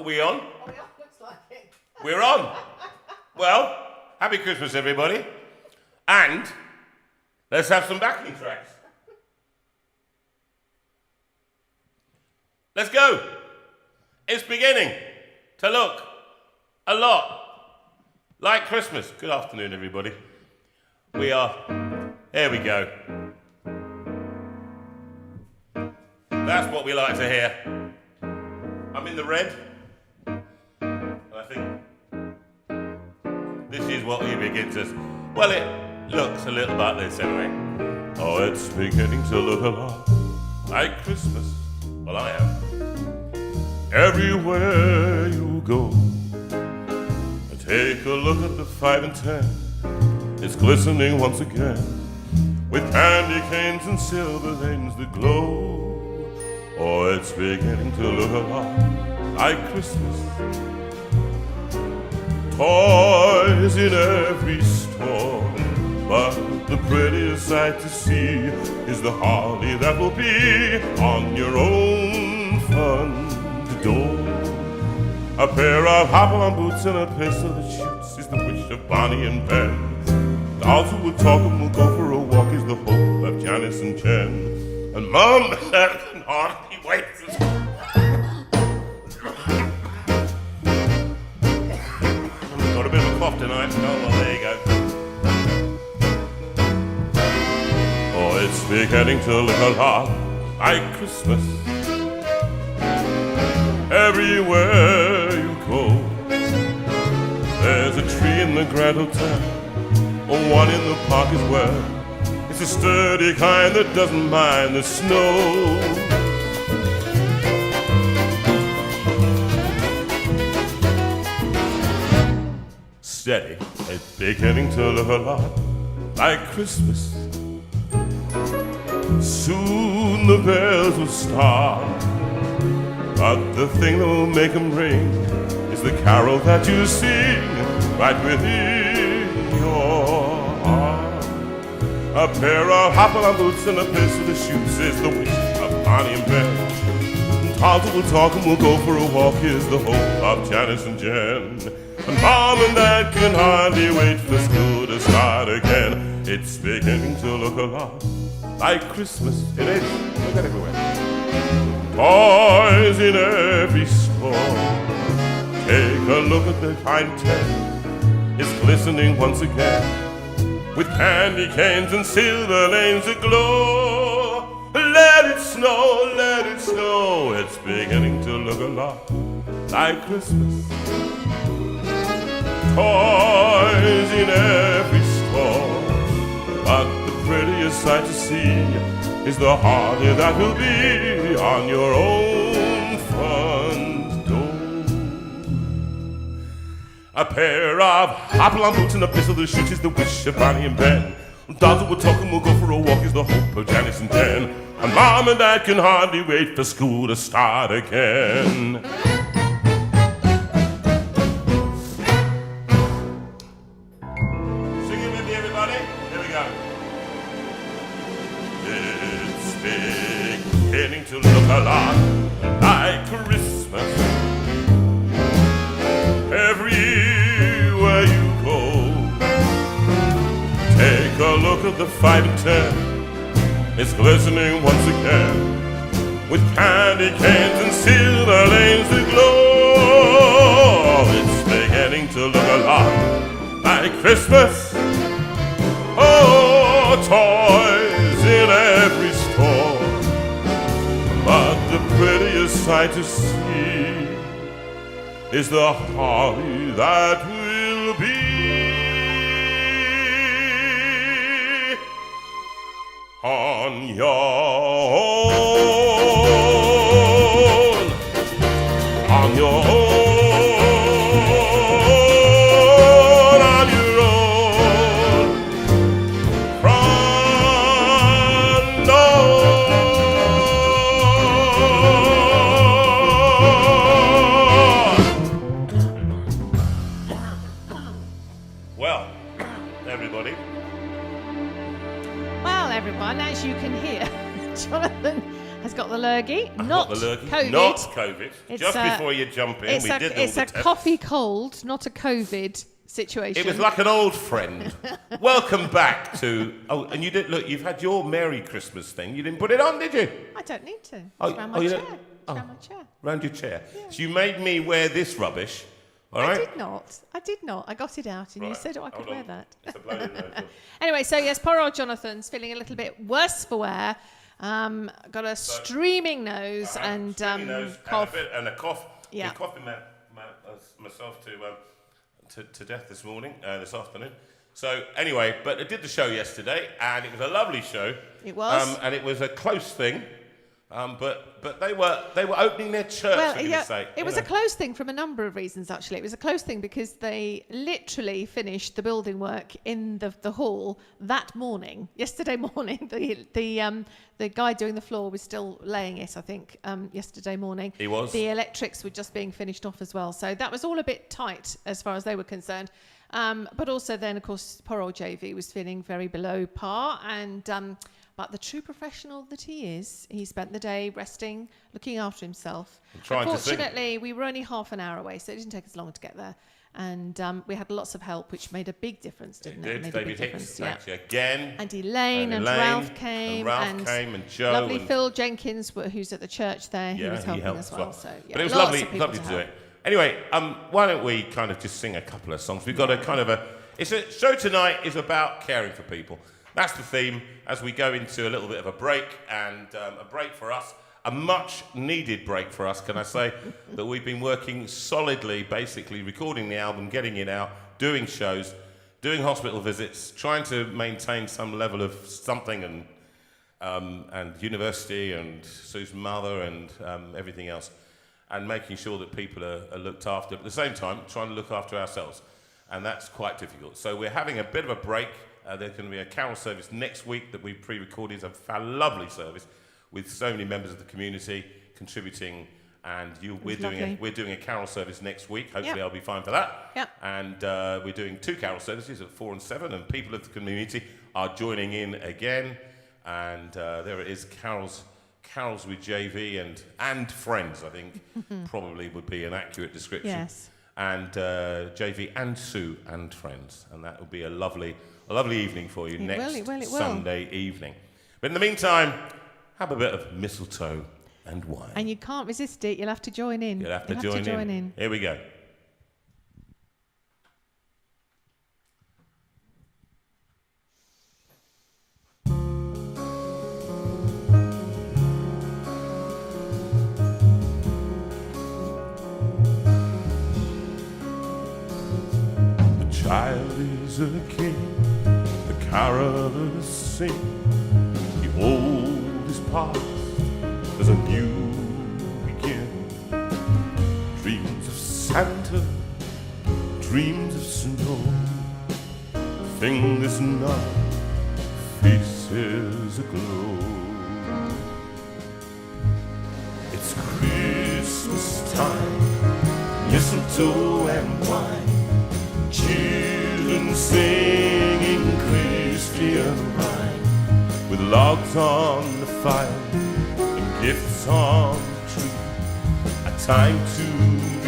Are we on? Oh yeah, looks like it. We're on. Well, happy Christmas, everybody. And let's have some backing tracks. Let's go. It's beginning to look a lot like Christmas. Good afternoon, everybody. Here we go. That's what we like to hear. I'm in the red. And I think this is what we begin to... Well, it looks a little like this anyway. Oh, it's beginning to look a lot like Christmas. Well, I am. Everywhere you go, take a look at the 5 and 10. It's glistening once again with candy canes and silver lanes that glow. Oh, it's beginning to look a lot like Christmas. Toys in every store, but the prettiest sight to see is the holly that will be on your own front door. A pair of hop-along boots and a pistol that shoots is the wish of Bonnie and Ben. Dolls who will talk and will go for a walk is the hope of Janice and Jen. And Mom can hardly wait to... Got a bit of a cough tonight. Oh, well, there you go. Oh, it's beginning to look a lot like Christmas. Everywhere you go, there's a tree in the Grand Hotel, or one in the park as well. It's a sturdy kind that doesn't mind the snow. Steady, it's beginning to look a lot like Christmas. Soon the bells will start, but the thing that will make them ring is the carol that you sing right within your heart. A pair of hop-along boots and a pistol that shoots is the wish of Bonnie and Ben. Dolls who will talk and will go for a walk is the hope of Janice and Jen. And Mom and Dad can hardly wait for school to start again. It's beginning to look a lot like Christmas. It is. Look at everywhere. Toys in every store. Take a look at the fine ten. It's glistening once again with candy canes and silver lanes that glow. Let it snow, let it snow. It's beginning to look a lot like Christmas. Toys in every store, but the prettiest sight to see is the holly that will be on your own front door. A pair of hop-along boots and a pistol that shoots is the wish of Bonnie and Ben. Dolls who will talk and will go for a walk is the hope of Janice and Jen. And Mom and Dad can hardly wait for school to start again. Sing it with me, everybody. Here we go. It's beginning to look a lot like Christmas. Everywhere you go, take a look at the 5 and 10. It's glistening once again with candy canes and silver lanes that glow. It's beginning to look a lot like Christmas. Oh, toys in every store, but the prettiest sight to see is the holly that will be on your own, on your own, on your own front door. Well, everybody. Well, everyone, as you can hear, Jonathan has got the lurgy, Not the lurgy. COVID. Not COVID. It's Just a- before you jump in, It's we did all it's the a tests. coffee cold, not a COVID situation. It was like an old friend. Welcome back to... Oh, and you did... Look, you've had your Merry Christmas thing. You didn't put it on, did you? I don't need to. It's Oh, around oh, my you chair. don't- It's oh. around my chair. Round your chair. Yeah. So you made me wear this rubbish, all I right? did not. I got it out and you Right, said I could hold wear on. that. It's a bloody load. Anyway, so yes, poor old Jonathan's feeling a little bit worse for wear. Got a streaming nose and Stringy nose cough. and a cough. Yeah. Been coughing myself to death this morning, this afternoon. So anyway, but I did the show yesterday, and it was a lovely show. It was. And it was a close thing, but they were opening their church. Well, for goodness sake, it was a close thing from a number of reasons, actually. It was a close thing because they literally finished the building work in the hall that morning. Yesterday morning, the guy doing the floor was still laying it, I think, yesterday morning. He was. The electrics were just being finished off as well. So that was all a bit tight as far as they were concerned. But also then, of course, poor old JV was feeling very below par. And but the true professional that he is, he spent the day resting, looking after himself. Trying to sing. Unfortunately, we were only half an hour away, so it didn't take us long to get there. And we had lots of help, which made a big difference, didn't it? It did. Made a big David Hicks, difference, thank you again. And Elaine and Ralph came. And Joe. Lovely and Phil Jenkins, who's at the church there, he Yeah, was he helping helped as as well. well. So, yeah, But it was lots lovely of people to do help. it. Anyway, why don't we kind of just sing a couple of songs? We've got a kind of it's a show tonight is about caring for people. That's the theme as we go into a little bit of a break, and a break for us, a much needed break for us, can I say, that we've been working solidly, basically recording the album, getting it out, doing shows, doing hospital visits, trying to maintain some level of something, and university and Sue's mother and everything else, and making sure that people are looked after. But at the same time, trying to look after ourselves. And that's quite difficult. So we're having a bit of a break. There's going to be a carol service next week that we pre-recorded. It's a lovely service with so many members of the community contributing. And we're doing a carol service next week. Hopefully I'll be fine for that. Yep. And we're doing 2 carol services at 4 and 7. And people of the community are joining in again. And there it is, carols with JV and friends, I think, probably would be an accurate description. Yes. And JV and Sue and friends, and that will be a lovely evening for you next Sunday evening. But in the meantime, have a bit of mistletoe and wine. And you can't resist it. You'll have to join in. You'll have to join in. Here we go. Child is a king, the carolers sing. The old is past, there's a new begin. Dreams of Santa, dreams of snow. Thing is not, faces aglow. It's Christmas time, mistletoe and wine. Children singing Christian rhyme, with logs on the fire and gifts on the tree. A time to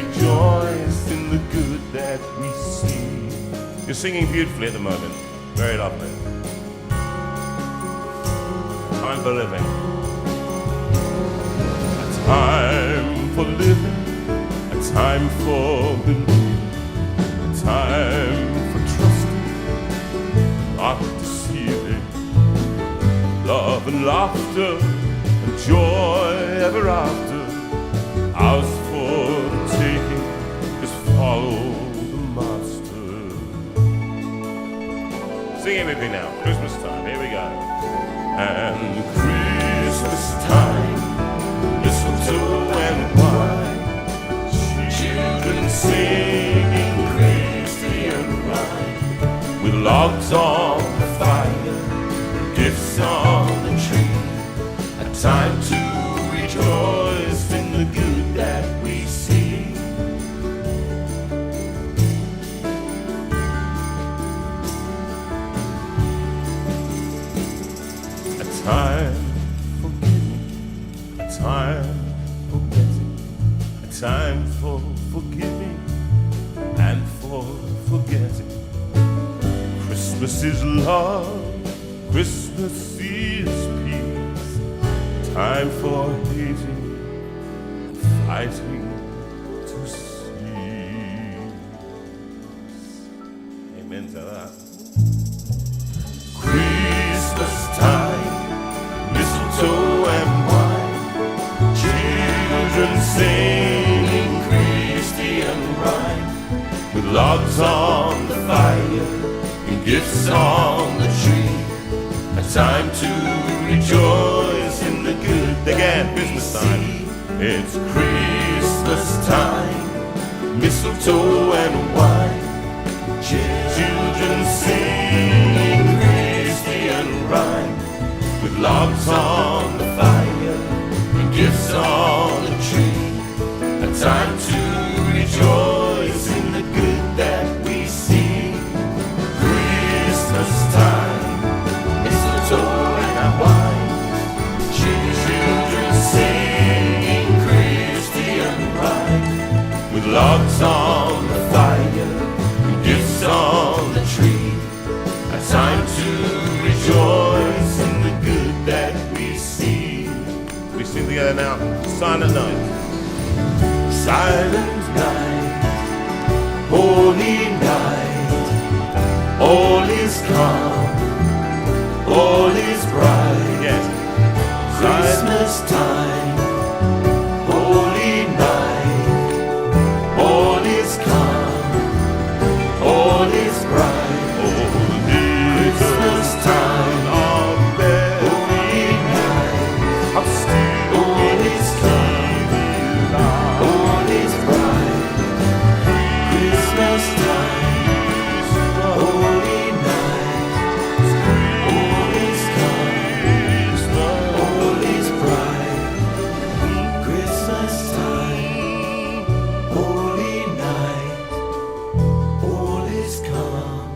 rejoice in the good that we see. You're singing beautifully at the moment. Very lovely. Time for living. A time for living. A time for believing. Time for trusting, not deceiving. Love and laughter and joy ever after. Ours for the taking, just follow the master. Sing it with me now, Christmas time, here we go. And Christmas time, mistletoe and wine. Children singing with logs on the fire, gifts on the tree. A time to rejoice in the good that we see. A time for giving, Christmas is love, Christmas is peace. Time for hating and fighting to cease. Amen to that. Christmas time, mistletoe and wine, children singing Christian rhyme, with logs on the fire and gifts on the tree. A time to rejoice in the good. Again, Christmas time. It's Christmas time, mistletoe and wine, children singing Christian rhyme, with logs on the fire and gifts on the tree. A time to rejoice in the good that we see. Christmas time, mistletoe and wine, children singing Christian rhyme, with logs on the fire and gifts on the tree. A time to rejoice in the good that we see. We sing together now. Silent night. Silent night, holy night, all is calm, all is bright. Yes. Christmas time, holy night, all is calm, all is bright. Christmas time, holy night, I'm still all is calm, all is bright. Christmas time, holy night, all is calm, all is bright. Christmas time, holy night, all is calm,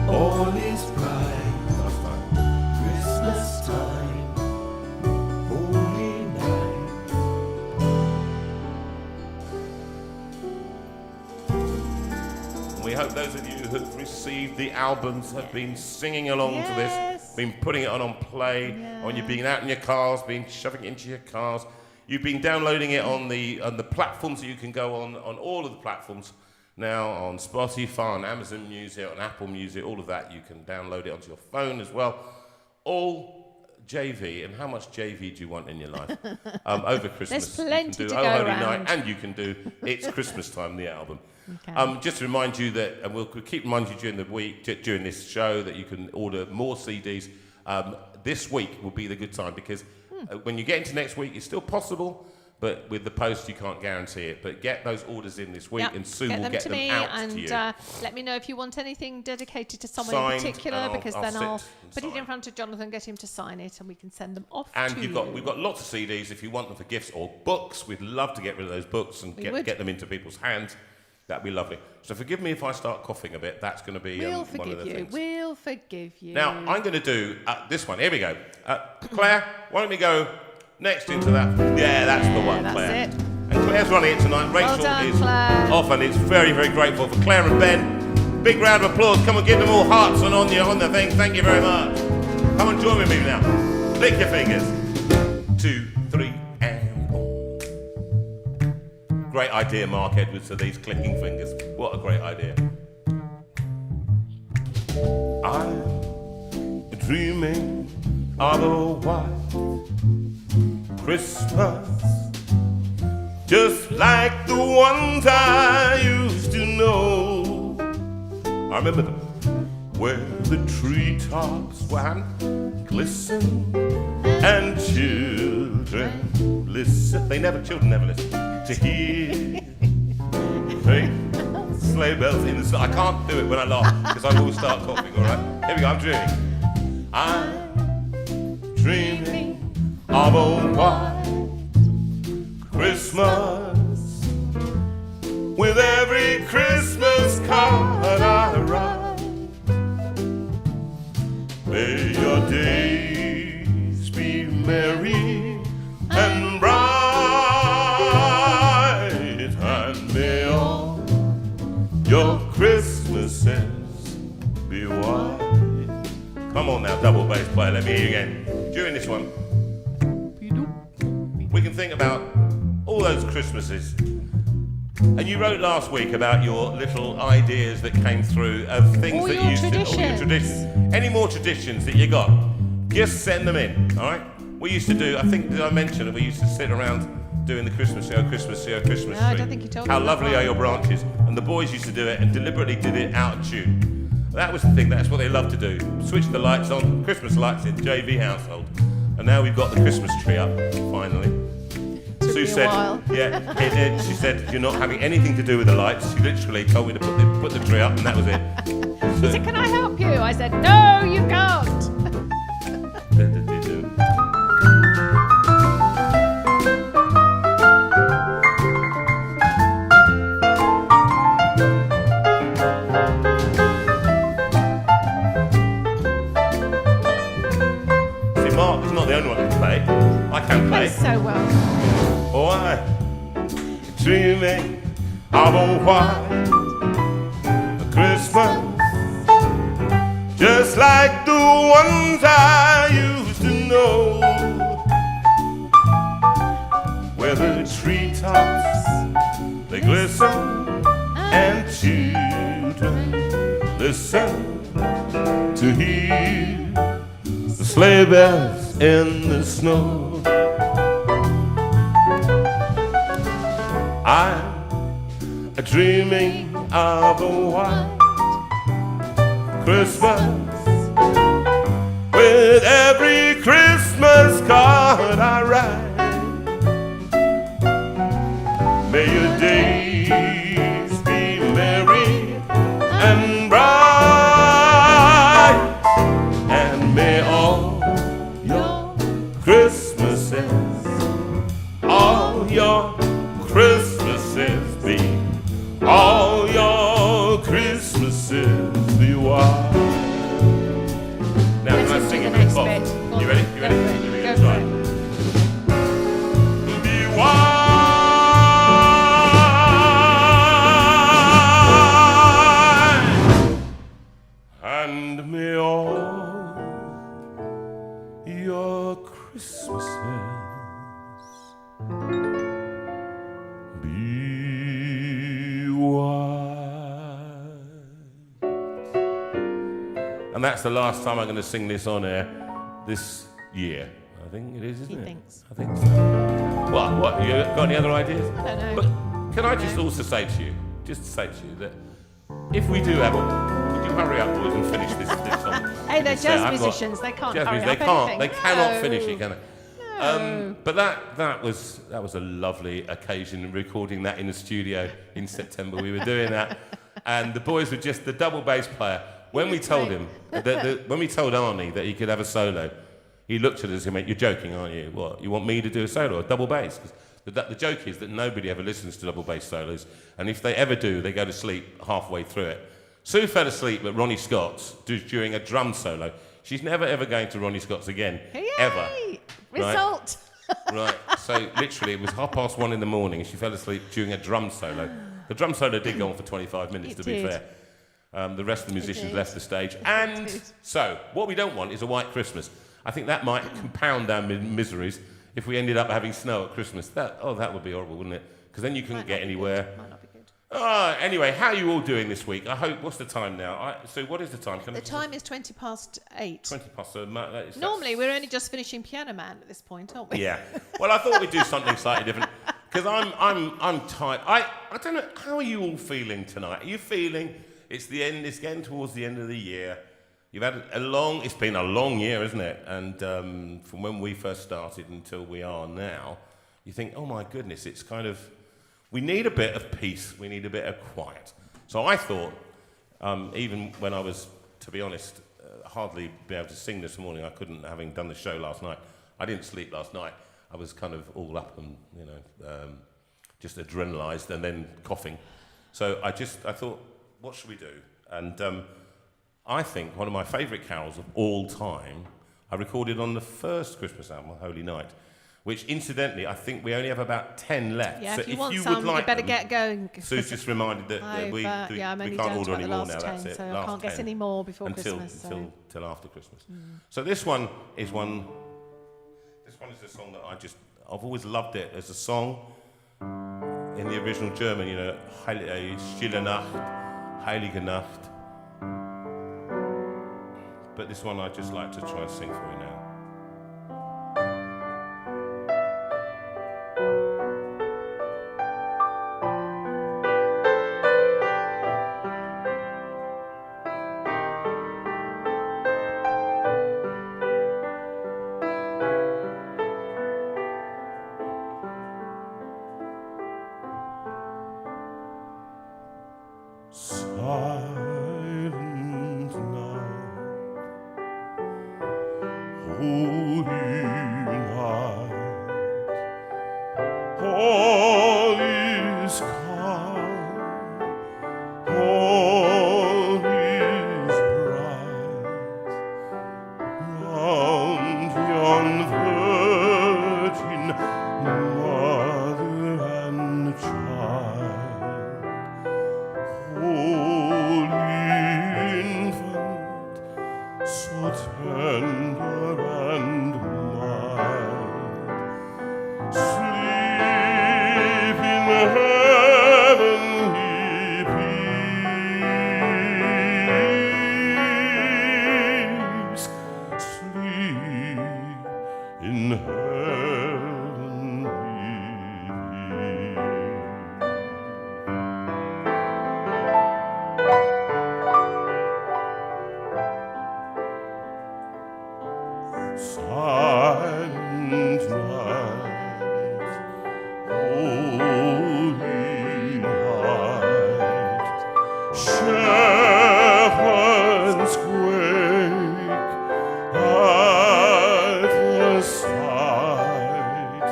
all is bright. Christmas time, holy night. We hope those of you who have received the albums have been singing along to this, Yes. been putting it on play, Yeah. or you've been out in your cars, been shoving it into your cars. You've been downloading it on the platforms that you can go on all of the platforms now, on Spotify, on Amazon Music, on Apple Music, all of that. You can download it onto your phone as well. All JV. And how much JV do you want in your life? Over Christmas. There's plenty you can do to Oh go Holy round. Night, and you can do It's Christmas Time, the album. Okay. Just to remind you that, and we'll keep reminding you during the week, during this show, that you can order more CDs. This week will be the good time, because when you get into next week, it's still possible, but with the post, you can't guarantee it. But get those orders in this week, Yep, and Sue get will them get to them me, out and to you. let me know if you want anything dedicated to someone Signed, in particular, and because I'll then sit I'll and put it in sign. front of Jonathan, get him to sign it, and we can send them off And to we've you. got lots of CDs if you want them for gifts or books. We'd love to get rid of those books and We would. get them into people's hands. That'd be lovely. So forgive me if I start coughing a bit. That's going to be We'll one of forgive the you. things. We'll forgive you. Now, I'm going to do this one. Here we go. Claire, why don't we go next into that? Yeah, that's the one, that's Claire. it. And Claire's running it tonight. Rachel done, is Claire. off, and it's very, very grateful for Claire and Ben. Big round of applause. Come and give them all hearts and on the thing. Thank you very much. Come and join with me now. Lick your fingers. 2, 3, and great idea, Mark Edwards, for these clicking fingers. What a great idea. I'm dreaming of a white Christmas, just like the ones I used to know. I remember them, where the treetops wan glisten and children listen. Children never listen to hear sleigh bells in the snow. I can't do it when I laugh because I will start coughing. All right, here we go. I'm dreaming of a white Christmas, with every Christmas card I write. May your days be merry and bright, and may all your Christmases be white. Come on now, double bass player, let me hear you again. During this one, we can think about all those Christmases. And you wrote last week about your little ideas that came through of things All that your you used to... All your traditions. traditions. Any more traditions that you got, just send them in, all right? We used to do, I think, did I mention that we used to sit around doing the Christmas show, Christmas No, tree. I don't think you told me How that lovely one. are your branches? And the boys used to do it and deliberately did it out of tune. That was the thing, that's what they loved to do. Switch the lights on, Christmas lights in the JV household. And now we've got the Christmas tree up, finally. Took Sue me a said, while. she said, you're not having anything to do with the lights. She literally told me to put the tree up, and that was it. He said, can I help you? I said, no, you can't. See, Mark is not the only one who can play. I can play. Plays so well. Oh, I'm dreaming of a white Christmas, just like the ones I used to know, where the treetops they glisten and children listen to hear the sleigh bells in the snow. I'm dreaming of a white Christmas, with every Christmas card I write. May your days be merry and bright, and may all your Christmases, all your Christmases be, all your Christmases be white. Now Let's can I do sing the it next with bit. Bob? Go on You ready? then. You ready? Go for it. Here we Go go. for Try it. it. Be white, and may all your Christmases be white. And that's the last time I'm going to sing this on air this year. I think it is, isn't He it? thinks. I think so. What? You got any other ideas? I don't know. But can I just also say to you, that if we do have a... Would you hurry up, boys, and finish this song? Hey, they're Instead, jazz I've got- musicians. They can't Jazz hurry musicians, up they can't. anything. They cannot No. finish it, can they? No. But that was a lovely occasion, recording that in the studio in September. We were doing that, and the boys were just the double bass player. When we told him, when we told Arnie that he could have a solo, he looked at us and went, "You're joking, aren't you? What? You want me to do a solo, a double bass?" 'Cause the joke is that nobody ever listens to double bass solos, and if they ever do, they go to sleep halfway through it. Sue fell asleep at Ronnie Scott's during a drum solo. She's never ever going to Ronnie Scott's again, Yay! ever. Result. Right, so literally it was 1:30 in the morning and she fell asleep during a drum solo. The drum solo did go on for 25 minutes, It to be did. fair. The rest of the musicians did. left the stage. And did. so, what we don't want is a white Christmas. I think that might compound our miseries if we ended up having snow at Christmas. That would be horrible, wouldn't it? Because then you couldn't get anywhere. Might not be good. Anyway, how are you all doing this week? I hope, what's the time now? So what is the time? The time is 8:20. 20 past, so that's- Normally, we're only just finishing Piano Man at this point, aren't we? Yeah. Well, I thought we'd do something slightly different because I'm tired. I don't know. How are you all feeling tonight? Are you feeling it's the end? It's getting towards the end of the year. You've had it's been a long year, isn't it? And from when we first started until we are now, you think, oh my goodness, it's kind of, we need a bit of peace. We need a bit of quiet. So I thought, even when I was, to be honest, hardly be able to sing this morning. I couldn't, having done the show last night. I didn't sleep last night. I was kind of all up and, just adrenalized and then coughing. So I thought, what should we do? And I think one of my favourite carols of all time, I recorded on the first Christmas album, Holy Night, which incidentally, I think we only have about 10 left. Yeah, so if you want would some, like you better them, get going. Sue's just reminded that we I'm only can't down order to any the more last now. 10, That's it. so I Last can't get 10 any more before until Christmas. till after Christmas. So this one is one. This one is a song that I've always loved it as a song in the original German. You know, Stille Nacht, Heilige Nacht. But this one I'd just like to try and sing for you now. Silent night, holy night, all is calm, all is bright, round yon virgin mother and child. Holy infant, so tender and mild, sleep in heavenly peace, sleep in heavenly silent night, holy night, shepherds quake at the sight,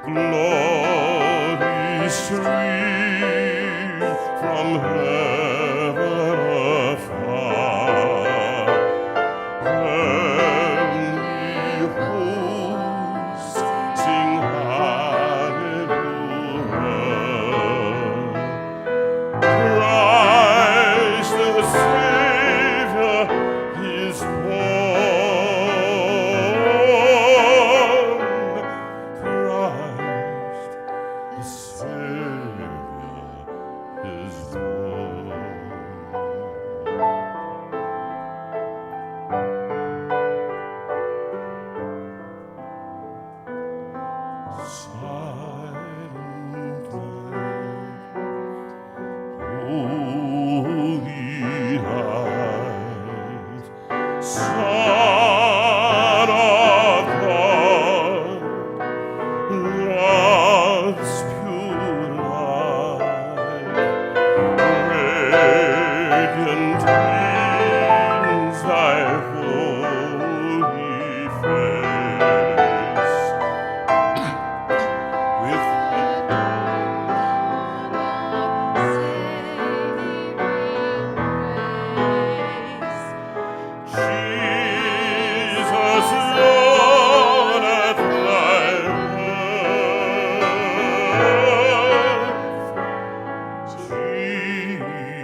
glory stream from heaven afar. Heavenly hosts sing hallelujah. Christ the Savior is born. Christ the Savior is born. Silent night, holy night, Son of God, love's pure light, radiant beams thy holy face. With Jesus, Lord, at thy birth.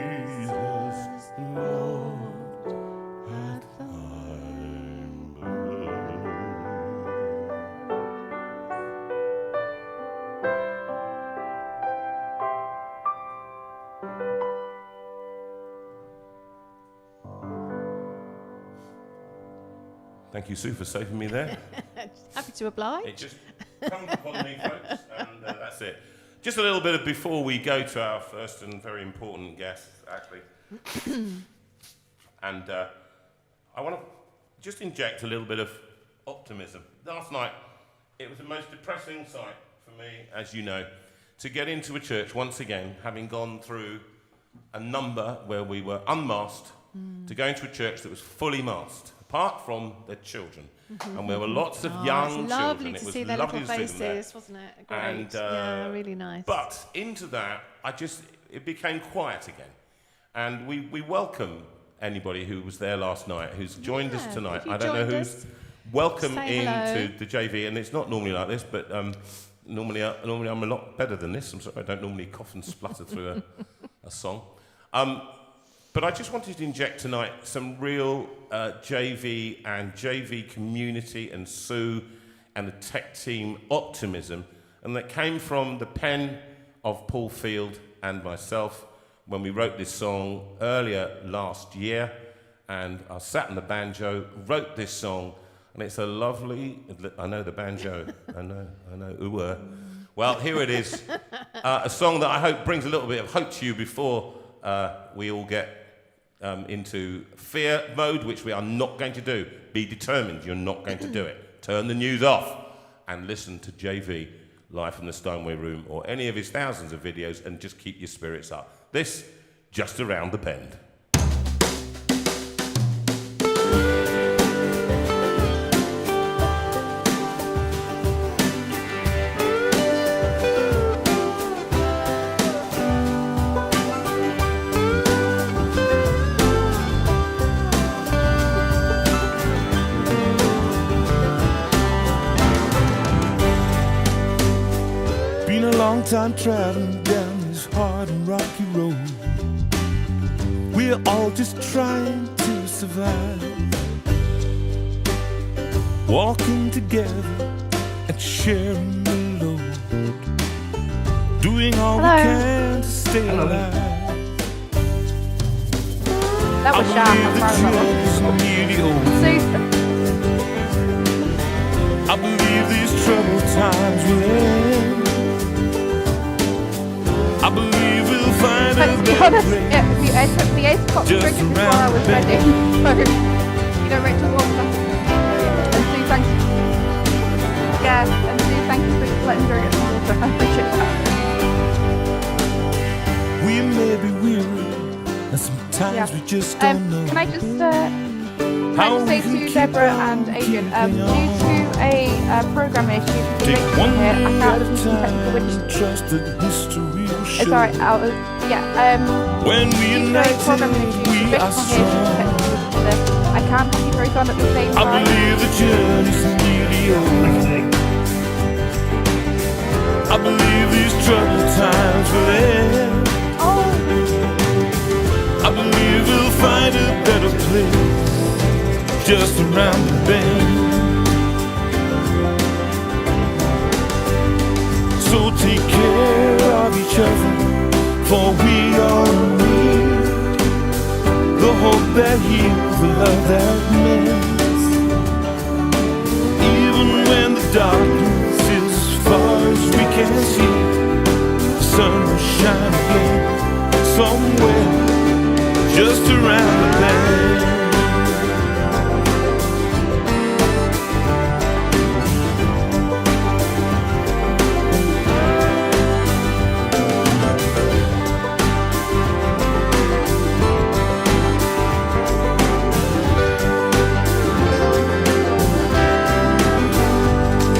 Jesus, Lord, at thy birth. Thank you, Sue, for saving me there. Happy to oblige. It just comes upon me, folks, and that's it. Just a little bit of before we go to our first and very important guest, actually. And I want to just inject a little bit of optimism. Last night, it was the most depressing sight for me, as you know, to get into a church once again, having gone through a number where we were unmasked, to go into a church that was fully masked, apart from the children. And there were lots of young it's lovely children. to It was see their lovely little to see them there. faces, wasn't it? Great. And, yeah, really nice. But into that, it became quiet again. And we welcome anybody who was there last night, who's joined us Yeah, tonight. if you I don't know joined who's us. welcome Say hello. into the JV, and it's not normally like this, but normally I'm a lot better than this. I'm sorry, I don't normally cough and splutter through a song. But I just wanted to inject tonight some real JV and JV community and Sue and the tech team optimism, and that came from the pen of Paul Field and myself when we wrote this song earlier last year. And I sat on the banjo, wrote this song, and it's a lovely, I know the banjo, I know, ooh. Well, here it is, a song that I hope brings a little bit of hope to you before we all get into fear mode, which we are not going to do. Be determined, you're not going to do it. Turn the news off and listen to JV live from the Steinway room or any of his thousands of videos and just keep your spirits up. This, Just Around the Bend. Been a long time traveling down this hard and rocky road. We're all just trying to survive, walking together and sharing the load, doing all we can to stay alive. That was sharp. I'm proud of I believe these troubled times will end. I believe we'll find But a to be better honest, place. yeah, the ace got Just drinking before around I was the ready. bend. So, Rachel walked off. And Sue, thank you. Yeah, and Sue, thank you for letting her get some water. I appreciate that. We may be weary, and sometimes Yeah. we just don't know. Can I just say to Deborah and Adrian, due to a program issue, Take here, one I can't day at a listen to technical, time, which trust that history will it's show. alright. When we Due to a united, programming issue, we the are best one here is strong. technical. I can't have you both on at the same I time. believe the journey's nearly over. I believe these troubled times will end. I believe we'll find a better place just around the bend. So take care of each other, for we all need the hope that heals, the love that mends. Even when the darkness is as far as we can see, the sun will shine again somewhere just around the bend.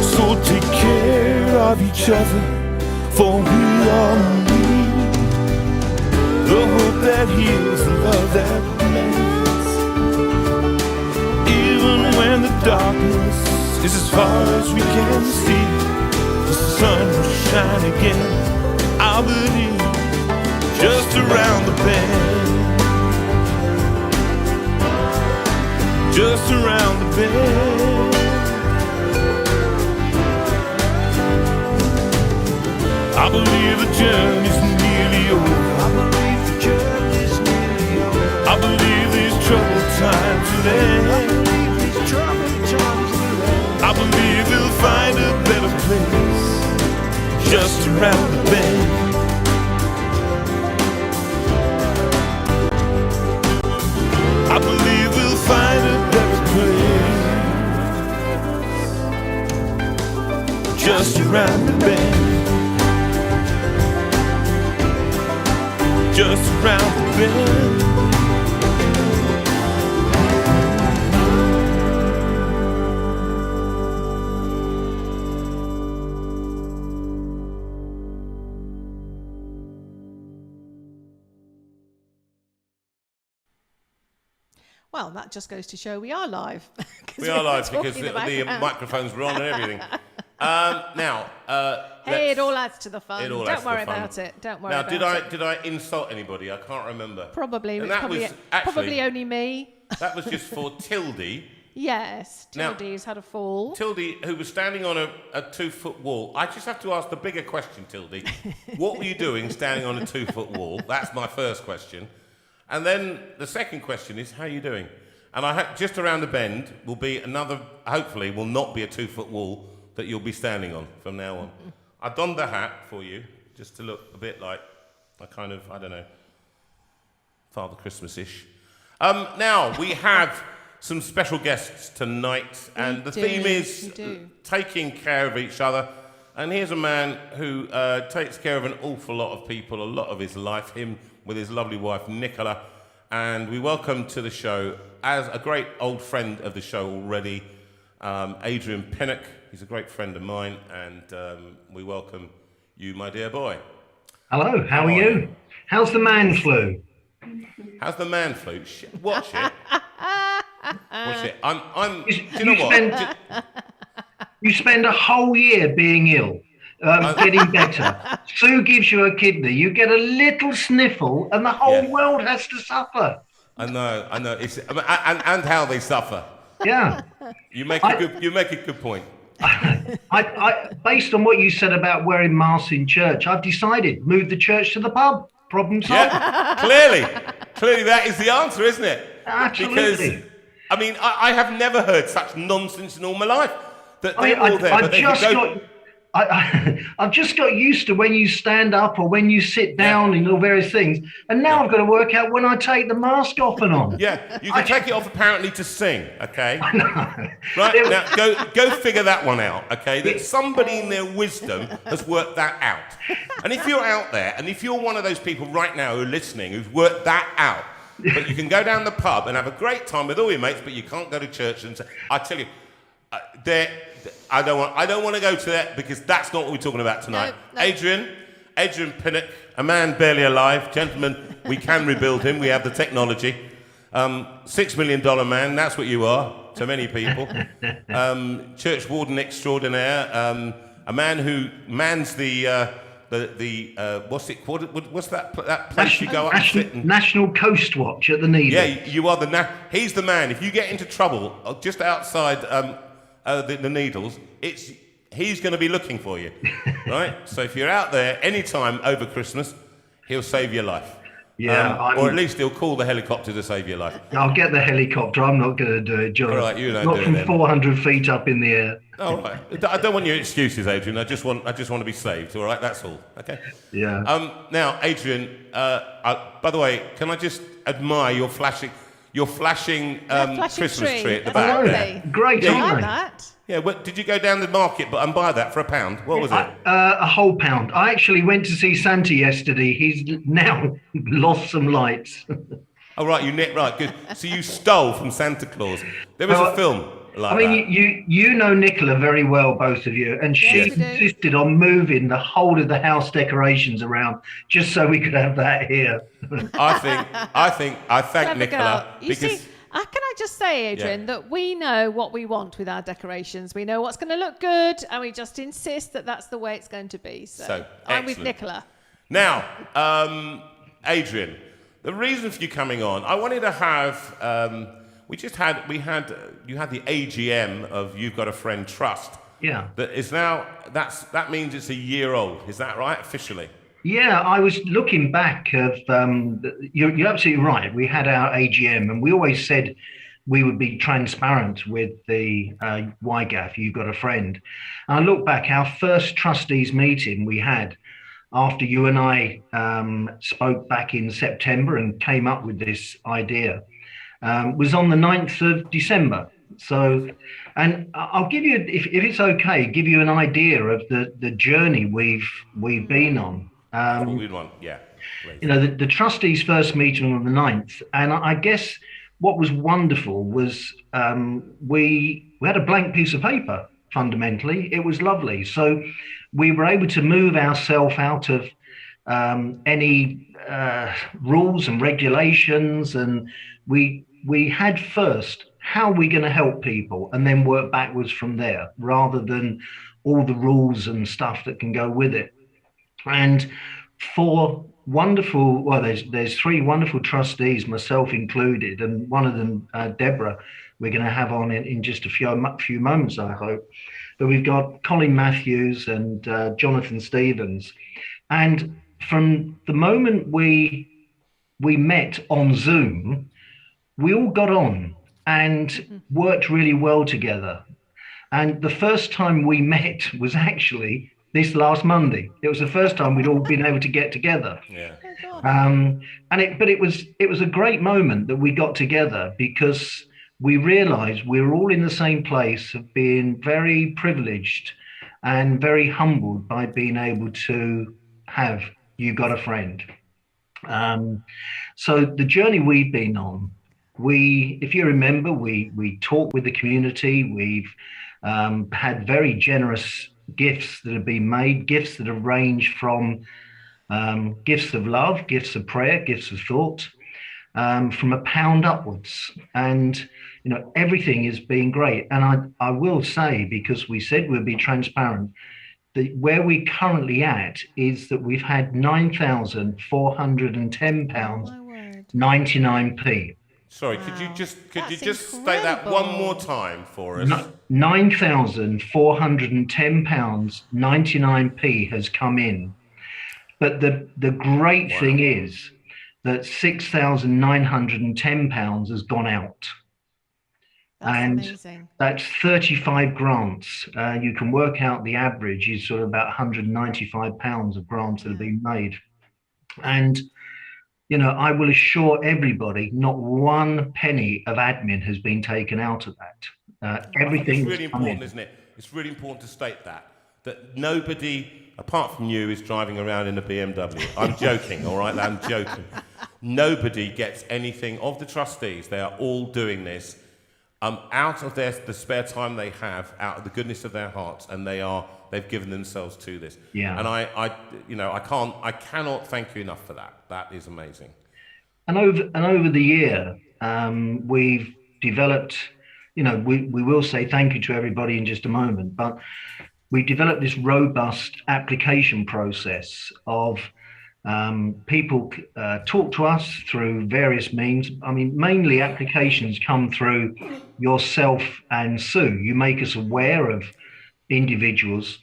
So take care of each other, for we all need the hope that heals, the love that mends. Even when the darkness is as far as we can see, the sun will shine again, I believe, just around the bend. Just around the bend. I believe the journey's nearly over. I believe these troubled times will end. I believe we'll find a better place just around the bend. I believe we'll find a better place just around the bend. Just around the bend. Well, that just goes to show we are live. We are live because talking the about- microphones were on and everything. Hey, it all adds to the fun. It all adds Don't to the worry fun. about it. Don't worry Now, about it. did I insult anybody? I can't remember. Probably. And It's that probably, was actually- probably only me. That was just for Tildy. Yes, Now- Tildy's had a fall. Tildy, who was standing on a 2-foot wall. I just have to ask the bigger question, Tildy. What were you doing standing on a 2-foot wall? That's my first question. And then the second question is, how are you doing? And just around the bend will be another, hopefully, will not be a 2-foot wall that you'll be standing on from now on. I donned the hat for you, just to look a bit like a kind of, I don't know, Father Christmas-ish. Now, we have some special guests tonight, and the theme is taking care of each other. And here's a man who takes care of an awful lot of people, a lot of his life, him with his lovely wife, Nicola. And we welcome to the show, as a great old friend of the show already, Adrian Pinnock. He's a great friend of mine, and we welcome you, my dear boy. Hello, how are you? How's the man flu? How's the man flu? Watch it. Watch it. Do you You know what? You spend a whole year being ill, getting better. Sue gives you a kidney, you get a little sniffle, and the whole world has to suffer. I know. It's, and how they suffer. Yeah. You make a good point. I based on what you said about wearing masks in church, I've decided move the church to the pub. Problem solved. Yeah, clearly that is the answer, isn't it? Absolutely. Because I mean, I have never heard such nonsense in all my life. That they're all there, but they could go. I've just got used to when you stand up or when you sit down and all various things, and now I've got to work out when I take the mask off and on. Yeah, you can take it off apparently to sing, okay? I know. Right, now go figure that one out, okay? That somebody in their wisdom has worked that out. And if you're out there, and if you're one of those people right now who are listening who've worked that out, but you can go down the pub and have a great time with all your mates, but you can't go to church and say, I tell you, I don't want to go to that because that's not what we're talking about tonight. No. Adrian Pinnock, a man barely alive. Gentlemen, we can rebuild him. We have the technology. $6 million man, that's what you are to many people. Church warden extraordinaire. A man who mans the what's it called? What's that place you go up and sit and... National Coast Watch at the Needle. Yeah, you are he's the man. If you get into trouble just outside the Needles, he's going to be looking for you, right? So if you're out there anytime over Christmas, he'll save your life. Yeah, or at least he'll call the helicopter to save your life. I'll get the helicopter. I'm not going to do it, John. All right, you don't not do it from then. 400 feet up in the air. All right. I don't want your excuses, Adrian. I just want to be saved. All right, that's all. Okay. Yeah. Now, Adrian. By the way, can I just admire your flashing Christmas tree at the back Oh, there? great, I aren't like they? that. Yeah. Did you go down the market and buy that for £1? What was it? A whole pound. I actually went to see Santa yesterday. He's now lost some lights. Oh right, right, good. So you stole from Santa Claus. There was a film like I mean, you know Nicola very well, both of you, and she Yes, we do. insisted on moving the whole of the house decorations around just so we could have that here. that. I thank Clever Nicola girl. You because see, can I just say, Adrian, that we know what we want with our decorations. We know what's going to look good, and we just insist that that's the way it's going to be. So I'm with excellent. Nicola. Now, Adrian, the reason for you coming on, I wanted to have. You had the AGM of You've Got a Friend Trust. Yeah. That means it's a year old. Is that right, officially? Yeah, I was looking back of, you're absolutely right. We had our AGM and we always said we would be transparent with the YGAF, You've Got a Friend. And I look back, our first trustees meeting we had after you and I spoke back in September and came up with this idea was on the 9th of December. So, and I'll give you, if it's okay, give you an idea of the journey we've been on. Yeah. Please. You know, the trustees' first meeting on the 9th, and I guess what was wonderful was we had a blank piece of paper. Fundamentally, it was lovely. So we were able to move ourselves out of any rules and regulations, and we we had first how are we going to help people, and then work backwards from there, rather than all the rules and stuff that can go with it. And for wonderful, well, there's three wonderful trustees, myself included, and one of them, Deborah, we're going to have on in just a few moments, I hope. But we've got Colin Matthews and Jonathan Stevens, and from the moment we met on Zoom, we all got on and worked really well together. And the first time we met was actually this last Monday. It was the first time we'd all been able to get together. Yeah. But it was a great moment that we got together, because we realized we were all in the same place of being very privileged and very humbled by being able to have You Got a Friend. So the journey we've been on, if you remember, we talked with the community. We've had very generous gifts that have been made, gifts that have ranged from gifts of love, gifts of prayer, gifts of thought, from £1 upwards. And, everything has been great. And I will say, because we said we'll be transparent, that where we're currently at is that we've had £9,410, 99p. Sorry, Wow. could you just That's state that one incredible. more time for us? £9,410, 99p has come in. But the great thing is that £6,910 has gone out. That's And amazing. that's 35 grants. You can work out the average is sort of about £195 of grants that have been made. And, I will assure everybody, not one penny of admin has been taken out of that. Everything. It's really important, isn't it? It's really important to state that nobody, apart from you, is driving around in a BMW. I'm joking, all right? I'm joking. Nobody gets anything of the trustees. They are all doing this out of the spare time they have, out of the goodness of their hearts, and they've given themselves to this. Yeah. And I cannot thank you enough for that. That is amazing. And over the year, we've developed, we will say thank you to everybody in just a moment, but we developed this robust application process of people talk to us through various means. I mean, mainly applications come through yourself and Sue. You make us aware of individuals.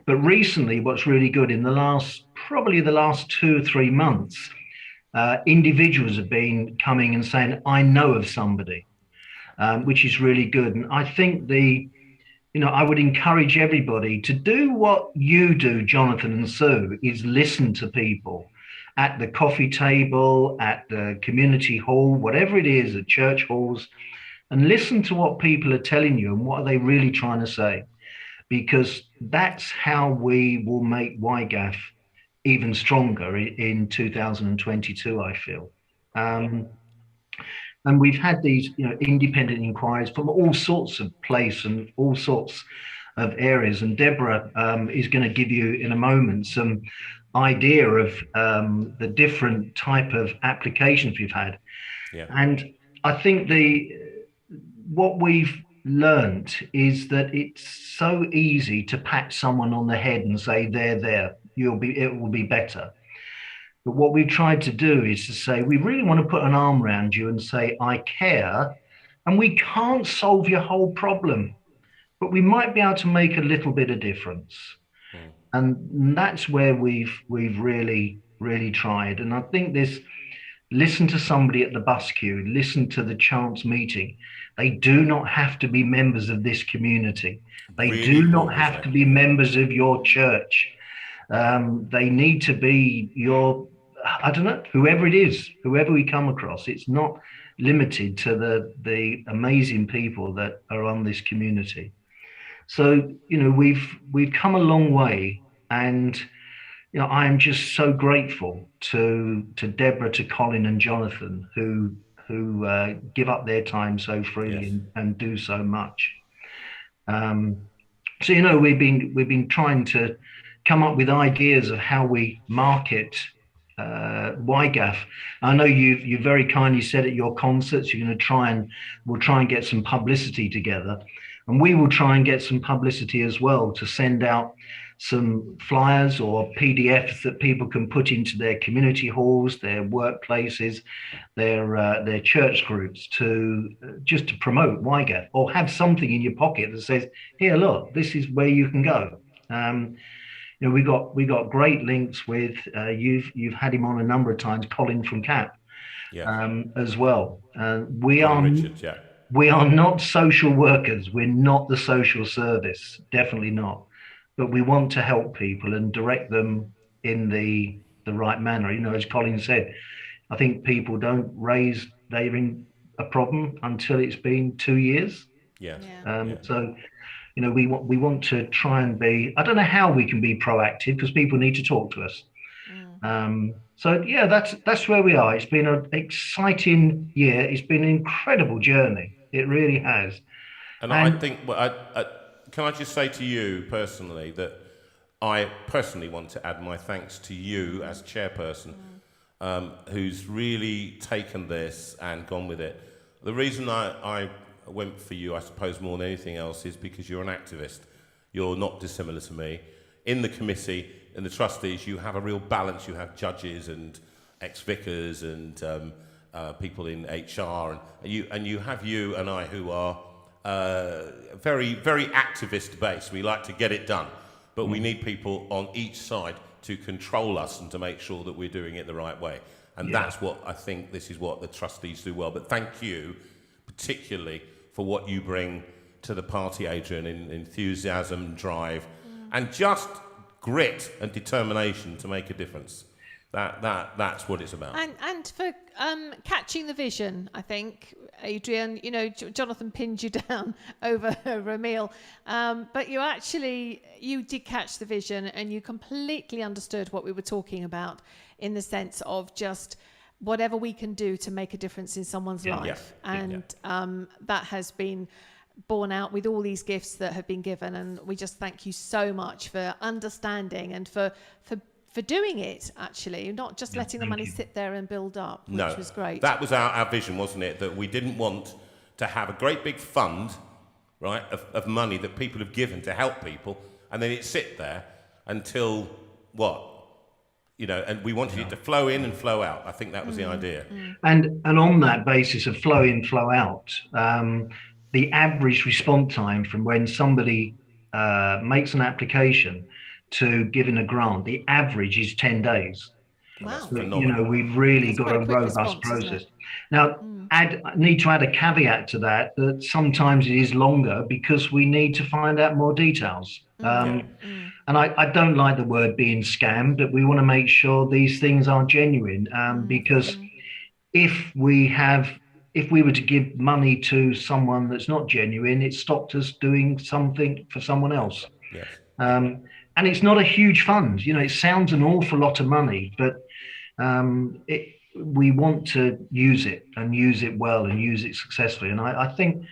But recently, what's really good, in probably the last 2 or 3 months, individuals have been coming and saying, I know of somebody, which is really good. And I think I would encourage everybody to do what you do, Jonathan and Sue, is listen to people at the coffee table, at the community hall, whatever it is, at church halls, and listen to what people are telling you and what are they really trying to say, because that's how we will make YGAF even stronger in 2022, I feel. And we've had these, independent inquiries from all sorts of places and all sorts of areas. And Deborah is going to give you in a moment some idea of the different type of applications we've had. Yeah. And I think what we've learned is that it's so easy to pat someone on the head and say, there, it will be better. But what we've tried to do is to say, we really want to put an arm around you and say, I care. And we can't solve your whole problem, but we might be able to make a little bit of difference. And that's where we've really, really tried. And I think listen to somebody at the bus queue, listen to the chance meeting. They do not have to be members of this community. They Really do not important, have to be members of your church. They need to be whoever it is, whoever we come across. It's not limited to the amazing people that are on this community. So, we've come a long way, and, I am just so grateful to Deborah, to Colin and Jonathan, who give up their time so freely and do so much. So, we've been trying to come up with ideas of how we market YGAF. I know you very kindly said at your concerts you're going to we'll try and get some publicity together, and we will try and get some publicity as well to send out some flyers or PDFs that people can put into their community halls, their workplaces, their church groups to just to promote YGAF, or have something in your pocket that says, "Here, look, this is where you can go." We got great links with you've had him on a number of times, Colin from CAP, as well. We are not social workers. We're not the social service, definitely not. But we want to help people and direct them in the right manner. As Colin said, I think people don't raise they're in a problem until it's been 2 years. So we want to try and be. I don't know how we can be proactive because people need to talk to us. That's where we are. It's been an exciting year. It's been an incredible journey. It really has. And I think, can I just say to you personally that I personally want to add my thanks to you as chairperson, who's really taken this and gone with it. The reason I went for you, I suppose, more than anything else, is because you're an activist. You're not dissimilar to me. In the committee, in the trustees, you have a real balance. You have judges and ex-vicars and people in HR, and you have you and I who are very, very activist based. We like to get it done, but we need people on each side to control us and to make sure that we're doing it the right way. And that's what I think this is what the trustees do well. But thank you particularly for what you bring to the party, Adrian, in enthusiasm, drive, and just grit and determination to make a difference. That's what it's about. And for catching the vision, I think, Adrian, Jonathan pinned you down over a meal, but you did catch the vision and you completely understood what we were talking about in the sense of just whatever we can do to make a difference in someone's life. That has been borne out with all these gifts that have been given, and we just thank you so much for understanding and for doing it, actually, not just letting the money sit there and build up, which was great. That was our vision, wasn't it? That we didn't want to have a great big fund, right, of money that people have given to help people, and then it sit there until and we wanted it to flow in and flow out. I think that was the idea. And on that basis of flow in, flow out, the average response time from when somebody makes an application to giving a grant, the average is 10 days. Wow. So, we've really got a robust process. Now, I need to add a caveat to that sometimes it is longer because we need to find out more details. And I don't like the word being scammed, but we want to make sure these things are genuine, because if we were to give money to someone that's not genuine, it stopped us doing something for someone else. Yes. And it's not a huge fund. It sounds an awful lot of money, but we want to use it and use it well and use it successfully. And I think,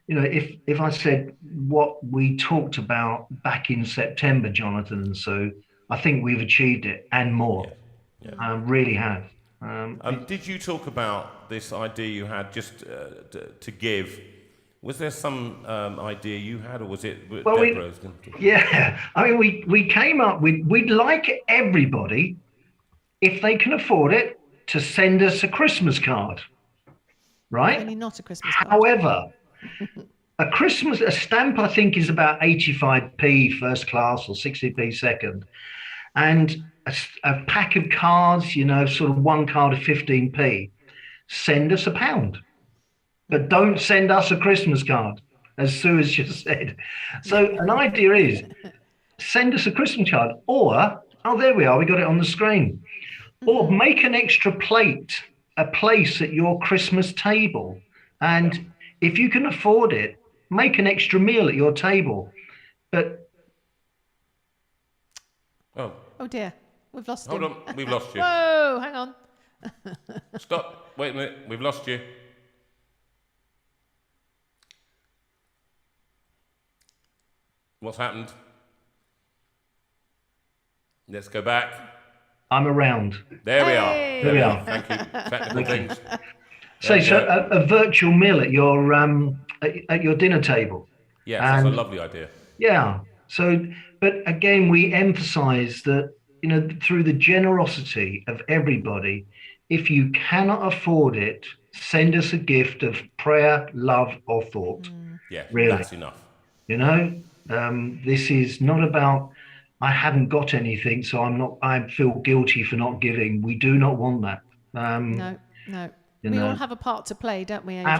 if I said what we talked about back in September, Jonathan and Sue, I think we've achieved it and more. Really have. Did you talk about this idea you had just to give? Was there some idea you had, or was it Deborah's? We came up with, we'd like everybody, if they can afford it, to send us a Christmas card, right? Only not a Christmas card. However, a stamp, I think, is about 85p first class or 60p second. And a pack of cards, sort of one card of 15p, send us £1. But don't send us a Christmas card, as Sue has just said. So an idea is, send us a Christmas card, or, there we are, we got it on the screen. Or make an extra plate, a place at your Christmas table. And if you can afford it, make an extra meal at your table. But oh dear, we've lost him. Hold on, we've lost you. Whoa, hang on. Stop, wait a minute, we've lost you. What's happened? Let's go back. I'm around. There we are. Hey. There we are. Thank you. Technical things. So a virtual meal at your dinner table. Yes, that's a And- lovely idea. Yeah. So, but again, we emphasize that, through the generosity of everybody, if you cannot afford it, send us a gift of prayer, love, or thought. Yeah, Really. that's enough. This is not about, I haven't got anything, so I feel guilty for not giving. We do not want that. No. We all have a part to play, don't we, Adrian?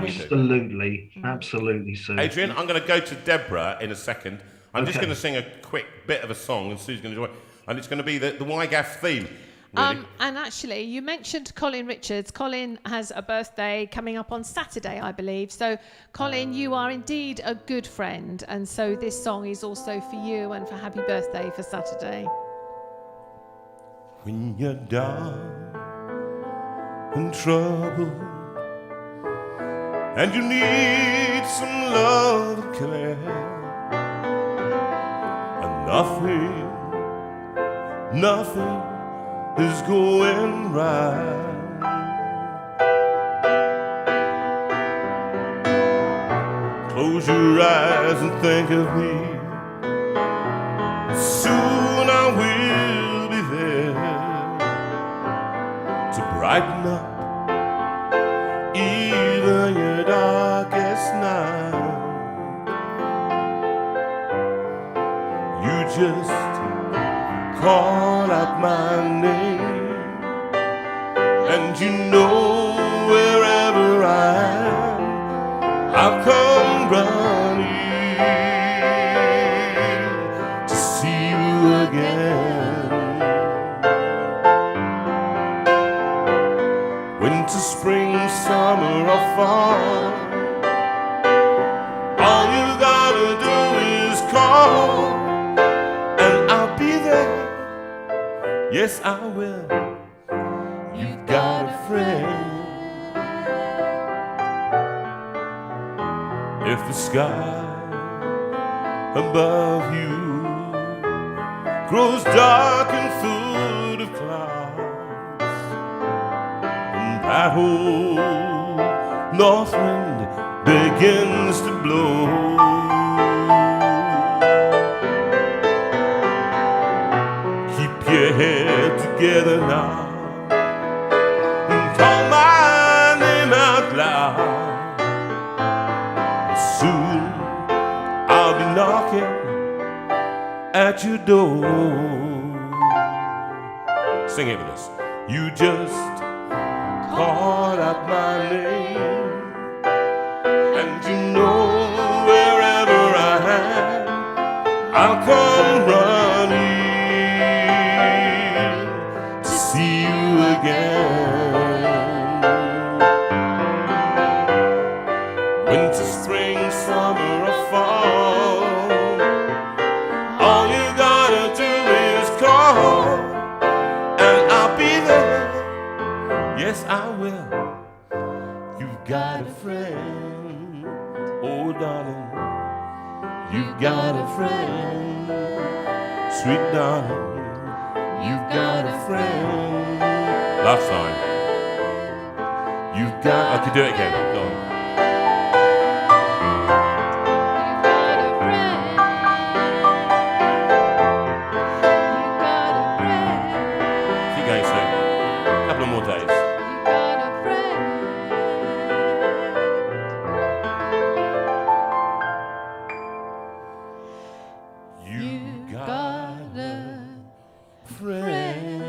Absolutely, Sue. Adrian, I'm going to go to Deborah in a second. I'm just Okay. going to sing a quick bit of a song, and Sue's going to join. And it's going to be the YGAF theme. Really. And actually, you mentioned Colin Richards. Colin has a birthday coming up on Saturday, I believe. So, Colin, you are indeed a good friend. And so this song is also for you and for happy birthday for Saturday. When you're down and troubled and you need some love and care, and nothing is going right. Close your eyes and think of me. Soon I will be there to brighten up even your darkest night. You just call out my name, and you know wherever I am, I'll come running to see you again. Winter, spring, summer, or fall, all you gotta do is call, and I'll be there. Yes, I will. You've got a friend. If the sky above you grows dark and full of clouds, and that old north wind begins to blow, keep your head together now and call my name out loud. Soon I'll be knocking at your door. Sing it with us. You just call out my name, and you know wherever I am, I'll come running to see you again. Winter, spring, summer, or fall, all you gotta do is call, and I'll be there. Yes, I will. You've got a friend, oh darling. You've got a friend, sweet darling. You've got a friend. Last time. You've got. I could do it again. Go on. Keep going, Sue. A couple of more days. You got a friend.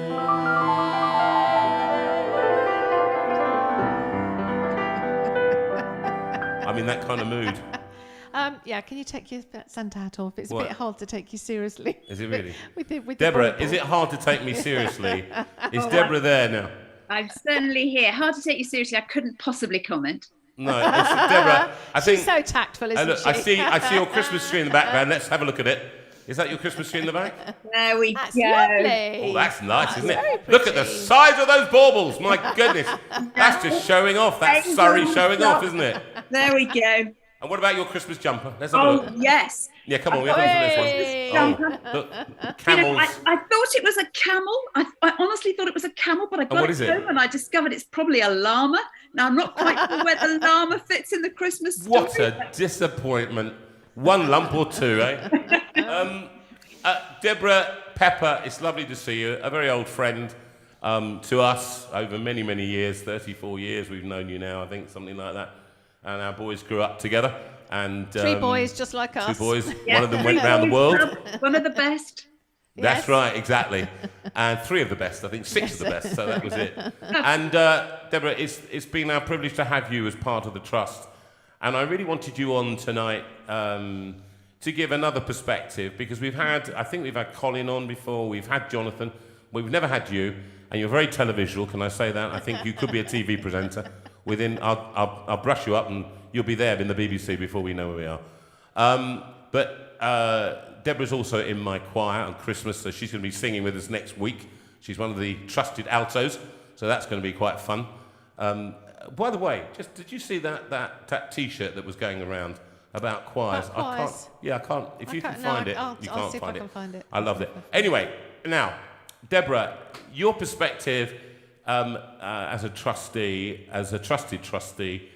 I'm in that kind of mood. Yeah, can you take your Santa hat off? It's a What? bit hard to take you seriously. Is it really? with the Deborah, Bible. is it hard to take me seriously? Is Deborah there now? I'm certainly here. Hard to take you seriously. I couldn't possibly comment. No, it's, Deborah. I think. She's so tactful, isn't look, she? I see your Christmas tree in the background. Let's have a look at it. Is that your Christmas tree in the back? There we That's go. lovely. Oh, that's nice, isn't very it? Look at the pretty. size of those baubles. My goodness. That's just showing off. That's Surrey showing off, isn't it? There we go. And what about your Christmas jumper? Let's have a look. Oh, yes. Yeah, come on, we have to look for this one. Jumper. Oh, look, You know, camels. I thought it was a camel. I honestly thought it was a camel, but I got what it is it? home and I discovered it's probably a llama. Now, I'm not quite sure where the llama fits in the Christmas story. What a disappointment. One lump or two, eh? Deborah, Pepper, it's lovely to see you. A very old friend to us over many, many years, 34 years we've known you now, I think, something like that. And our boys grew up together. And 3 boys just like us. 2 boys. Yeah. One of them went round the world. One of the best. That's Yes. right, exactly. And 3 of the best, I think 6 of the best, so that was it. And Deborah, it's been our privilege to have you as part of the Trust. And I really wanted you on tonight to give another perspective, because I think we've had Colin on before, we've had Jonathan, we've never had you, and you're very televisual, can I say that? I think you could be a TV presenter. I'll brush you up and you'll be there in the BBC before we know where we are. But Deborah's also in my choir on Christmas, so she's going to be singing with us next week. She's one of the trusted altos, so that's going to be quite fun. By the way, did you see that T-shirt that was going around about choirs? About choirs? I can't. If you can find it, you I'll can't see if I find can it. find it. I loved it. Anyway, now, Deborah, your perspective as a trustee, as a trusted trustee,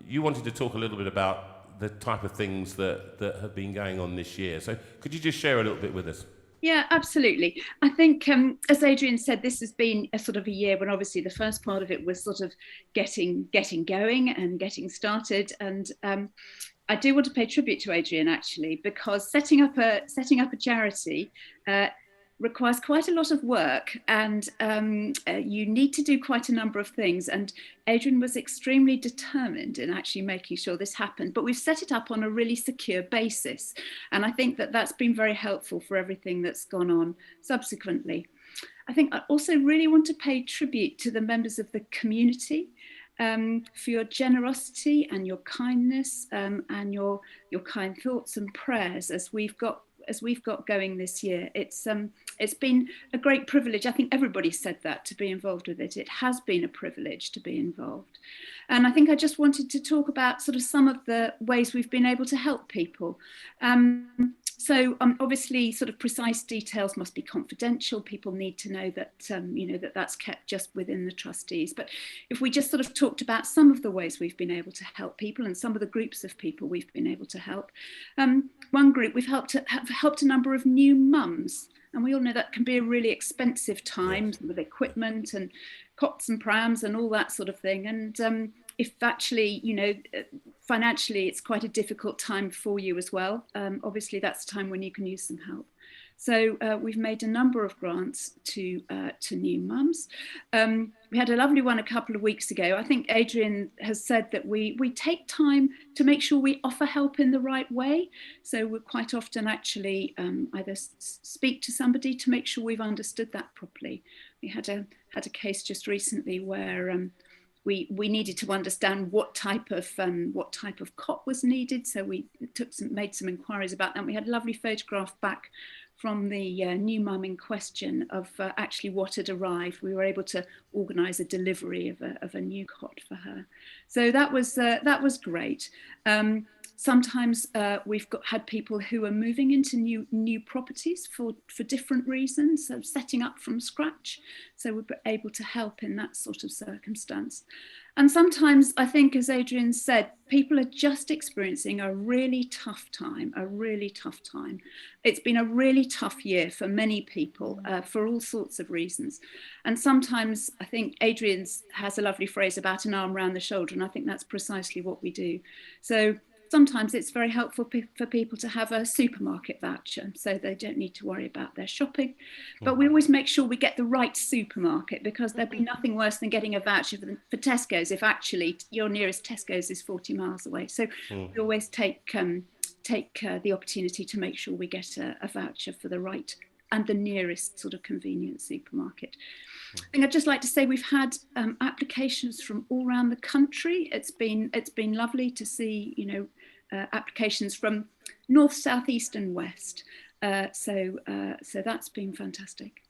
you wanted to talk a little bit about the type of things that have been going on this year. So could you just share a little bit with us? Yeah, absolutely. I think, as Adrian said, this has been a sort of a year when obviously the first part of it was sort of getting going and getting started. And I do want to pay tribute to Adrian, actually, because setting up a charity requires quite a lot of work, and you need to do quite a number of things. And Adrian was extremely determined in actually making sure this happened. But we've set it up on a really secure basis. And I think that that's been very helpful for everything that's gone on subsequently. I think I also really want to pay tribute to the members of the community for your generosity and your kindness and your kind thoughts and prayers as we've got going this year. It's been a great privilege. I think everybody said that, to be involved with it. It has been a privilege to be involved. And I think I just wanted to talk about sort of some of the ways we've been able to help people. So obviously sort of precise details must be confidential. People need to know that, that's kept just within the trustees. But if we just sort of talked about some of the ways we've been able to help people and some of the groups of people we've been able to help. One group, we've helped a number of new mums. And we all know that can be a really expensive time with equipment and cots and prams and all that sort of thing. And if actually, financially, it's quite a difficult time for you as well. Obviously, that's a time when you can use some help. So we've made a number of grants to new mums. We had a lovely one a couple of weeks ago. I think Adrian has said that we take time to make sure we offer help in the right way. So we'll quite often actually either speak to somebody to make sure we've understood that properly. We had a case just recently where we needed to understand what type of cot was needed. So we made some inquiries about that. We had a lovely photograph back from the new mum in question of actually what had arrived. We were able to organise a delivery of a new cot for her. So that was great. Sometimes we've had people who are moving into new properties for different reasons, so setting up from scratch. So we're able to help in that sort of circumstance. And sometimes I think, as Adrian said, people are just experiencing a really tough time. It's been a really tough year for many people for all sorts of reasons. And sometimes I think Adrian has a lovely phrase about an arm around the shoulder, and I think that's precisely what we do. So sometimes it's very helpful for people to have a supermarket voucher, so they don't need to worry about their shopping. But we always make sure we get the right supermarket, because there'd be nothing worse than getting a voucher for Tesco's if actually your nearest Tesco's is 40 miles away. So we always take the opportunity to make sure we get a voucher for the right and the nearest sort of convenient supermarket. I think I'd just like to say we've had applications from all around the country. It's been lovely to see, applications from north, south, east and west. So that's been fantastic.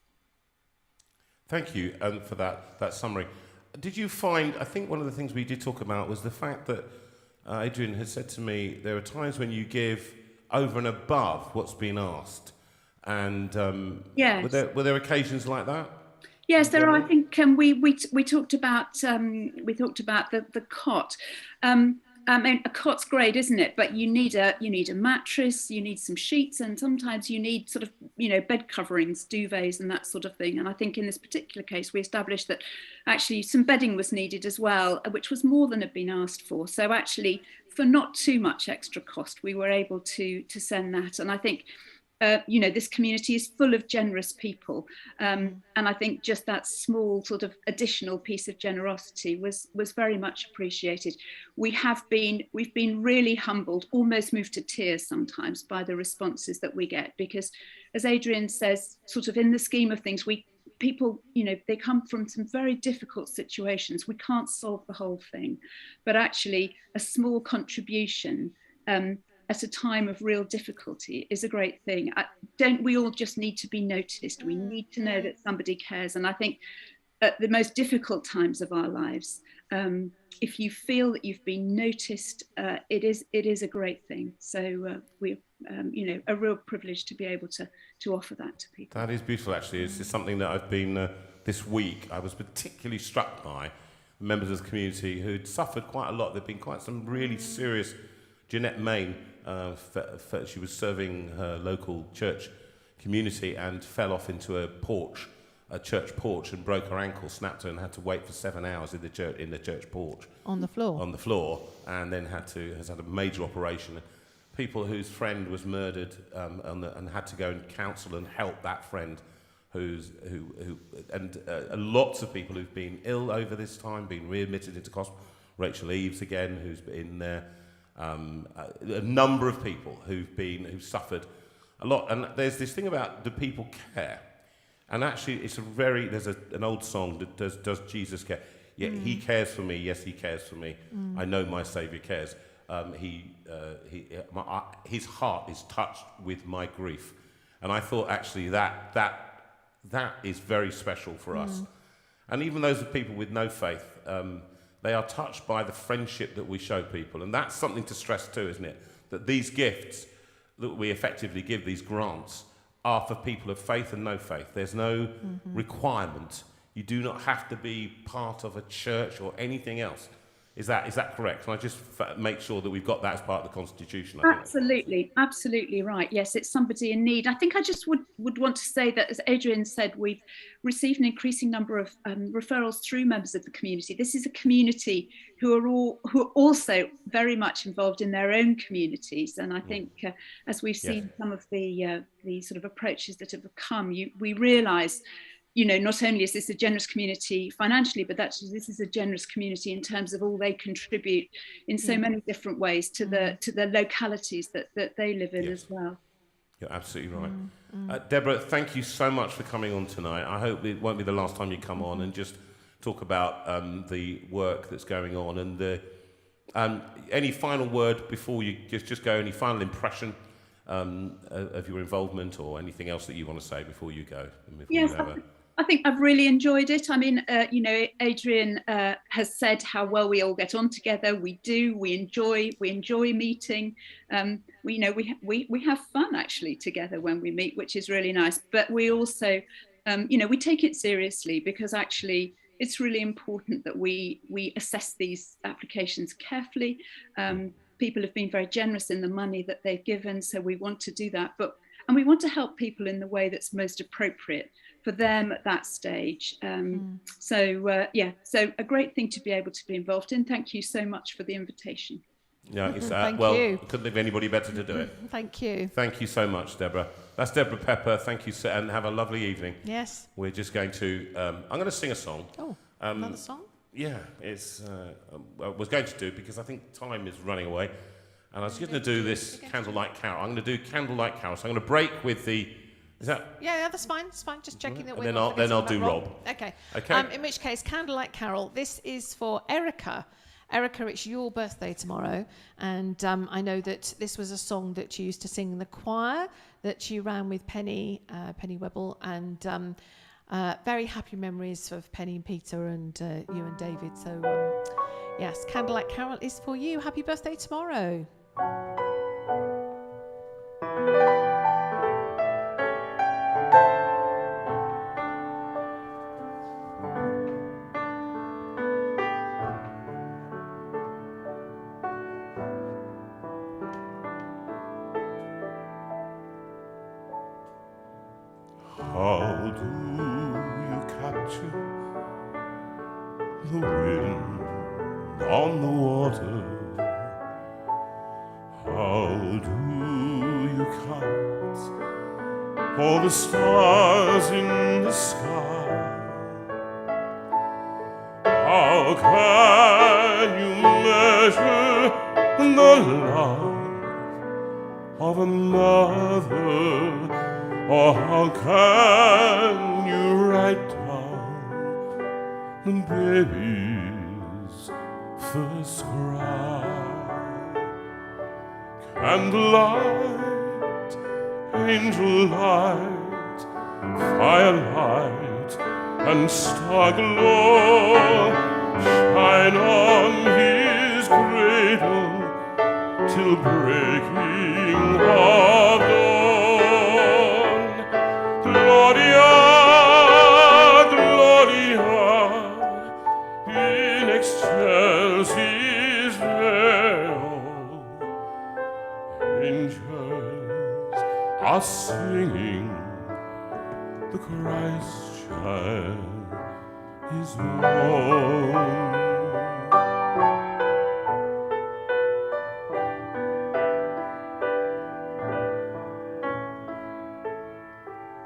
Thank you for that summary. Did you find, I think one of the things we did talk about was the fact that Adrian has said to me, there are times when you give over and above what's been asked. And Yes. were there occasions like that? Yes, there are. I think we talked about the cot. I mean, a cot's great, isn't it? But you need a mattress, you need some sheets, and sometimes you need sort of bed coverings, duvets, and that sort of thing. And I think in this particular case, we established that actually some bedding was needed as well, which was more than had been asked for. So actually, for not too much extra cost, we were able to send that. And I think this community is full of generous people, and I think just that small sort of additional piece of generosity was very much appreciated. We've been really humbled, almost moved to tears sometimes by the responses that we get, because as Adrian says, sort of in the scheme of things, people, they come from some very difficult situations. We can't solve the whole thing, but actually a small contribution at a time of real difficulty is a great thing. Don't we all just need to be noticed? We need to know that somebody cares. And I think at the most difficult times of our lives, if you feel that you've been noticed, it is a great thing. So we're a real privilege to be able to offer that to people. That is beautiful, actually. It's just something that I've been this week. I was particularly struck by members of the community who'd suffered quite a lot. There'd been quite some really serious. Jeanette Main, she was serving her local church community and fell off into a church porch, and broke her ankle, snapped her, and had to wait for 7 hours in the church porch. On the floor, and then has had a major operation. People whose friend was murdered, and had to go and counsel and help that friend, lots of people who've been ill over this time, been readmitted into hospital. Rachel Eves again, who's been there. A number of people who've suffered a lot, and there's this thing about do people care, and actually there's an old song that does Jesus care? Yeah, he cares for me. Yes, he cares for me. I know my Saviour cares. His heart is touched with my grief, and I thought actually that is very special for us, and even those of people with no faith. They are touched by the friendship that we show people. And that's something to stress too, isn't it? That these gifts that we effectively give, these grants, are for people of faith and no faith. There's no requirement. You do not have to be part of a church or anything else. Is that correct? Can I just make sure that we've got that as part of the Constitution? Absolutely right. Yes, it's somebody in need. I think I just would want to say that, as Adrian said, we've received an increasing number of referrals through members of the community. This is a community who are also very much involved in their own communities, and I think as we've seen some of the sort of approaches that have come, we realise. Not only is this a generous community financially, but actually this is a generous community in terms of all they contribute in so many different ways to the localities that they live in as well. You're absolutely right. Deborah, thank you so much for coming on tonight. I hope it won't be the last time you come on, and just talk about the work that's going on. And any final word before you just go, any final impression of your involvement, or anything else that you want to say before you go? I think I've really enjoyed it. I mean, Adrian has said how well we all get on together. We do. We enjoy meeting. We have fun actually together when we meet, which is really nice. But we also, we take it seriously, because actually it's really important that we assess these applications carefully. People have been very generous in the money that they've given, so we want to do that. And we want to help people in the way that's most appropriate for them at that stage. So a great thing to be able to be involved in. Thank you so much for the invitation. Yeah, it's, Thank you. Couldn't think of anybody better to do it. Thank you. Thank you so much, Deborah. That's Deborah Pepper. Thank you, and have a lovely evening. Yes. We're just going to, I'm going to sing a song. Oh, another song? Yeah, it's, I was going to do, because I think time is running away, and I was going to do this Candlelight Carol. I'm going to do Candlelight Carol, so I'm going to break with the, is that? Yeah, that's fine. It's fine. Just checking that we're then not I'll forgetting do about Rob. Okay. Okay. In which case, Candlelight Carol. This is for Erica. Erica, it's your birthday tomorrow, and I know that this was a song that you used to sing in the choir that you ran with Penny Webble, and very happy memories of Penny and Peter and you and David. So Yes, Candlelight Carol is for you. Happy birthday tomorrow. How do you capture the wind on the water? How do you count all the stars in the sky? How can you measure the love of a mother? Or how can you write down the baby's first cry? Candlelight, angel light, firelight, and star glow shine on his cradle till breaking of dawn. Gloria, Gloria, in excelsis Deo. Angels are singing, the Christ child is born.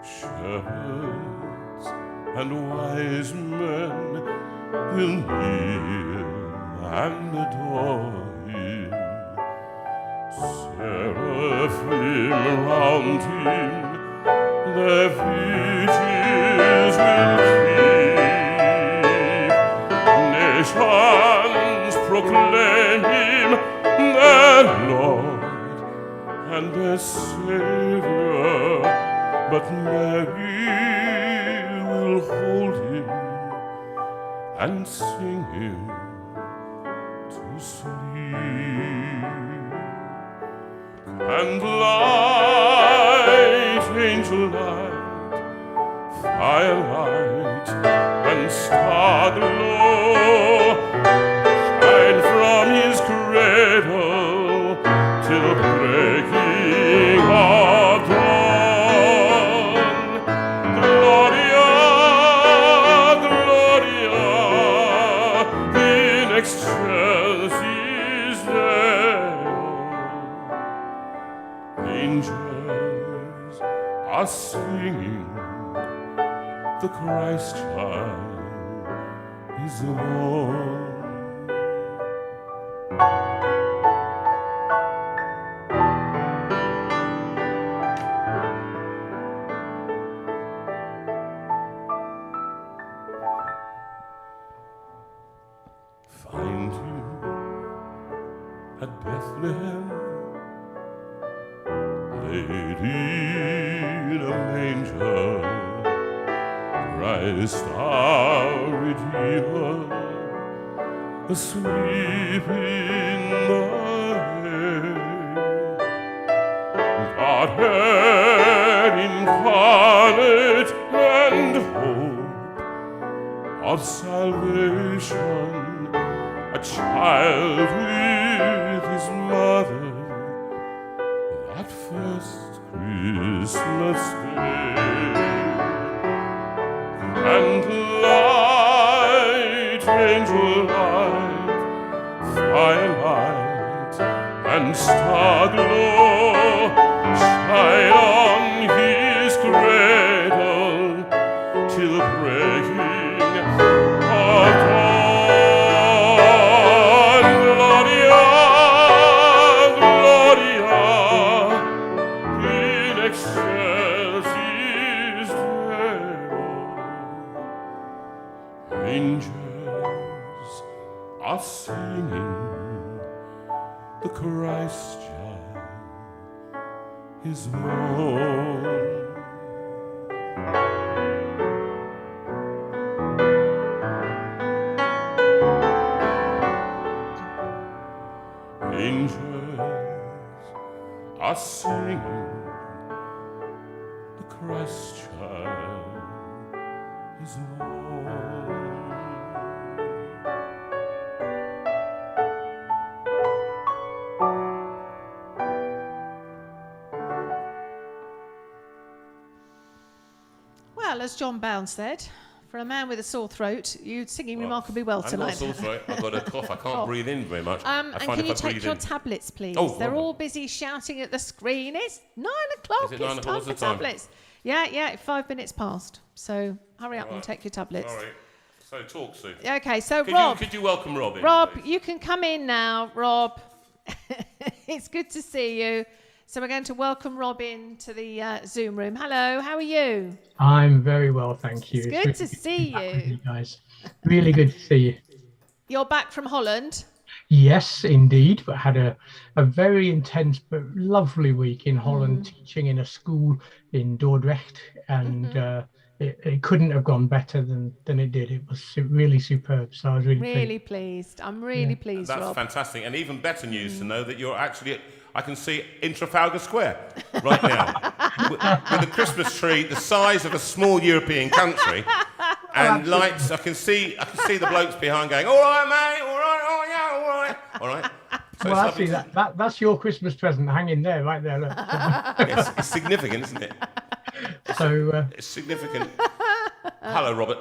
Shepherds and wise men will kneel and adore him. Seraphim round him their vigils will keep. Nations proclaim him their Lord and their Savior, but Mary will hold him and sing him to sleep. And light, angel light, firelight, and star glow shine from his cradle till breaking of dawn. Gloria, Gloria, in excelsis Deo. Angels are singing, the Christ child is born. Find him at Bethlehem, laid in a manger, Christ our Redeemer, asleep in the hay. Godhead incarnate and hope of salvation, a child with his mother, that first Christmas day. And light, angel light, firelight, and star glow shine on his cradle till the breaking of dawn. Gloria, Gloria, in excelsis Deo. Angels are singing, the Christ child is born. are singing the Christ child is born. Well, as John Bound said, for a man with a sore throat, you're singing remarkably well I've tonight. got a sore throat. I've got a cough. I can't breathe in very much. And can you take your tablets, please? Oh, They're right. all busy shouting at the screen. It's 9 o'clock. Is it 9 it's o'clock? time What's for the time? tablets. Yeah, 5 minutes past. So hurry up and take your tablets. Sorry. So talk soon. Okay, so Could Rob. you welcome Rob in, Rob, please? you can come in now, Rob. It's good to see you. So we're going to welcome Rob into the Zoom room. Hello, how are you? I'm very well, thank you. It's good to see be back with you. you guys. Really good to see you. You're back from Holland. Yes, indeed. But had a very intense but lovely week in Holland, teaching in a school in Dordrecht, and it couldn't have gone better than it did. It was really superb. So I was really Pleased. I'm really pleased, That's Rob. fantastic. And even better news to know that you're actually I can see in Trafalgar Square right now with a Christmas tree the size of a small European country and lights. I can see the blokes behind going, all right, mate, all right, oh yeah, all right, all right. So Well, it's actually, lovely that's your Christmas present hanging there, right there. Look. it's significant, isn't it? So It's significant. Hello, Robert.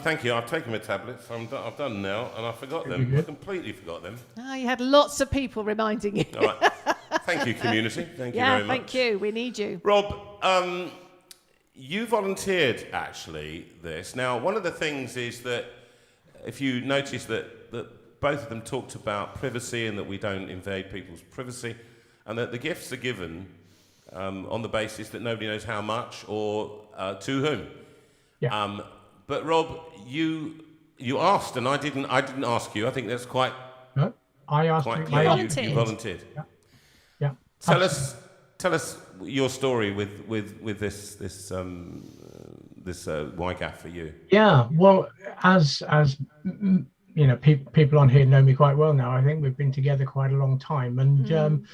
Thank you. I've taken my tablets. I've done now, and I forgot them. I completely forgot them. Oh, you had lots of people reminding you. All right. Thank you, community. Thank you very much. Thank you. We need you. Rob, you volunteered actually this. Now, one of the things is that if you notice that both of them talked about privacy and that we don't invade people's privacy, and that the gifts are given on the basis that nobody knows how much or to whom. yeah. But Rob, you asked, and I didn't ask you. I think that's quite No, I asked. quite I clear. asked- You volunteered. Yeah. Tell us your story with this YGAF for you. Yeah, well, as you know, people on here know me quite well now. I think we've been together quite a long time, and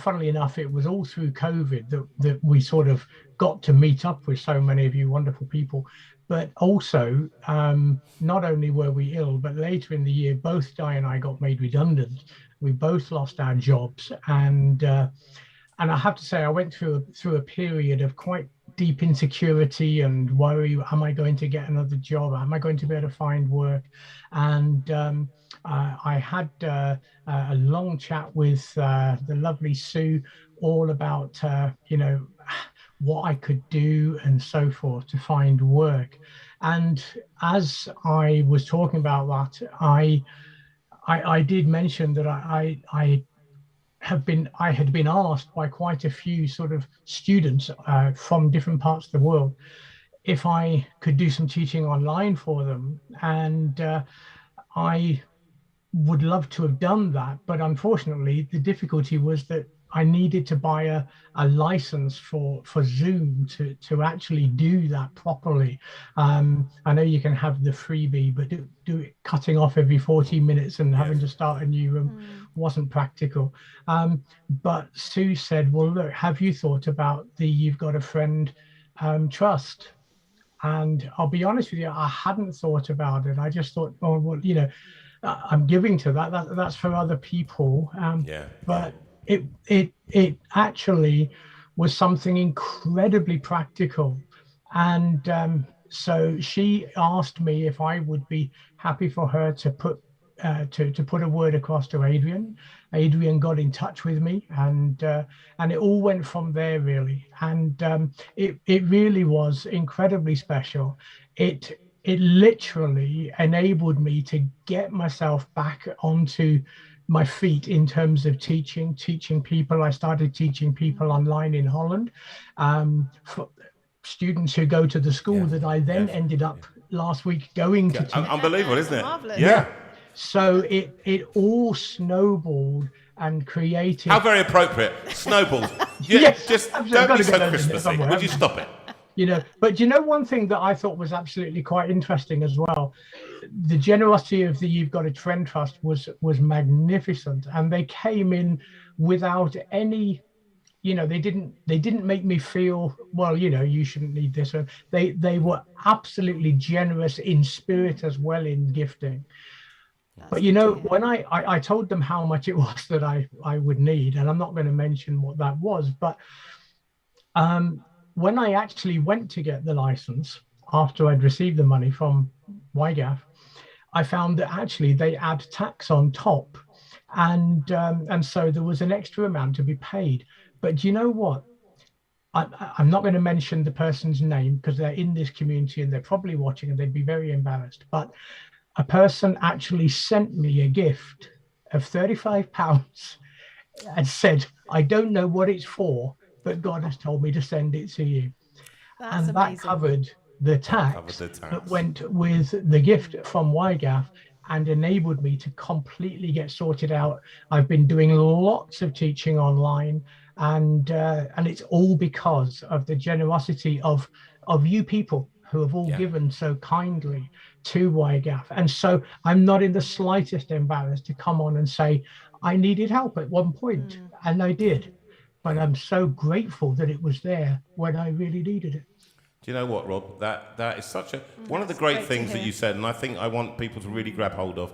funnily enough, it was all through COVID that we sort of got to meet up with so many of you wonderful people. But also, not only were we ill, but later in the year, both Di and I got made redundant. We both lost our jobs, and I have to say, I went through a period of quite deep insecurity and worry. Am I going to get another job? Am I going to be able to find work? And I had a long chat with the lovely Sue, all about what I could do and so forth to find work. And as I was talking about that, I did mention that I had been asked by quite a few sort of students from different parts of the world if I could do some teaching online for them, and I would love to have done that, but unfortunately the difficulty was that I needed to buy a license for Zoom to actually do that properly. I know you can have the freebie, but do it cutting off every 40 minutes and having to start a new room wasn't practical. But Sue said, well, look, have you thought about the You've Got a Friend trust? And I'll be honest with you, I hadn't thought about it. I just thought, oh, well, I'm giving to that's for other people. But it actually was something incredibly practical. And so she asked me if I would be happy for her to put a word across to Adrian. Adrian got in touch with me, and it all went from there, really. And it really was incredibly special. It literally enabled me to get myself back onto my feet in terms of teaching people. I started teaching people online in Holland, for students who go to the school that I then ended up last week going to teach. Unbelievable, isn't it? Marvellous. Yeah. So it all snowballed and created. How very appropriate. Snowballed. Yeah, Yes, just absolutely. don't be Gotta so get those in there Christmassy. somewhere, Would you haven't stop it? But one thing that I thought was absolutely quite interesting as well, the generosity of the You've Got a Trend Trust was magnificent, and they came in without any, they didn't make me feel, well, you shouldn't need this. They were absolutely generous in spirit as well in gifting. But when I told them how much it was that I would need, and I'm not going to mention what that was, but when I actually went to get the license after I'd received the money from YGAF, I found that actually they add tax on top, and so there was an extra amount to be paid. But you know what? I'm not going to mention the person's name because they're in this community and they're probably watching and they'd be very embarrassed. But a person actually sent me a gift of £35 and said, I don't know what it's for, but God has told me to send it to you. That's and amazing. That covered the tax that went with the gift from YGAF and enabled me to completely get sorted out. I've been doing lots of teaching online, and it's all because of the generosity of you people who have all given so kindly to YGAF. And so I'm not in the slightest embarrassed to come on and say, I needed help at one point, and I did. But I'm so grateful that it was there when I really needed it. Do you know what, Rob? That is such a one of the great things that you said, and I think I want people to really grab hold of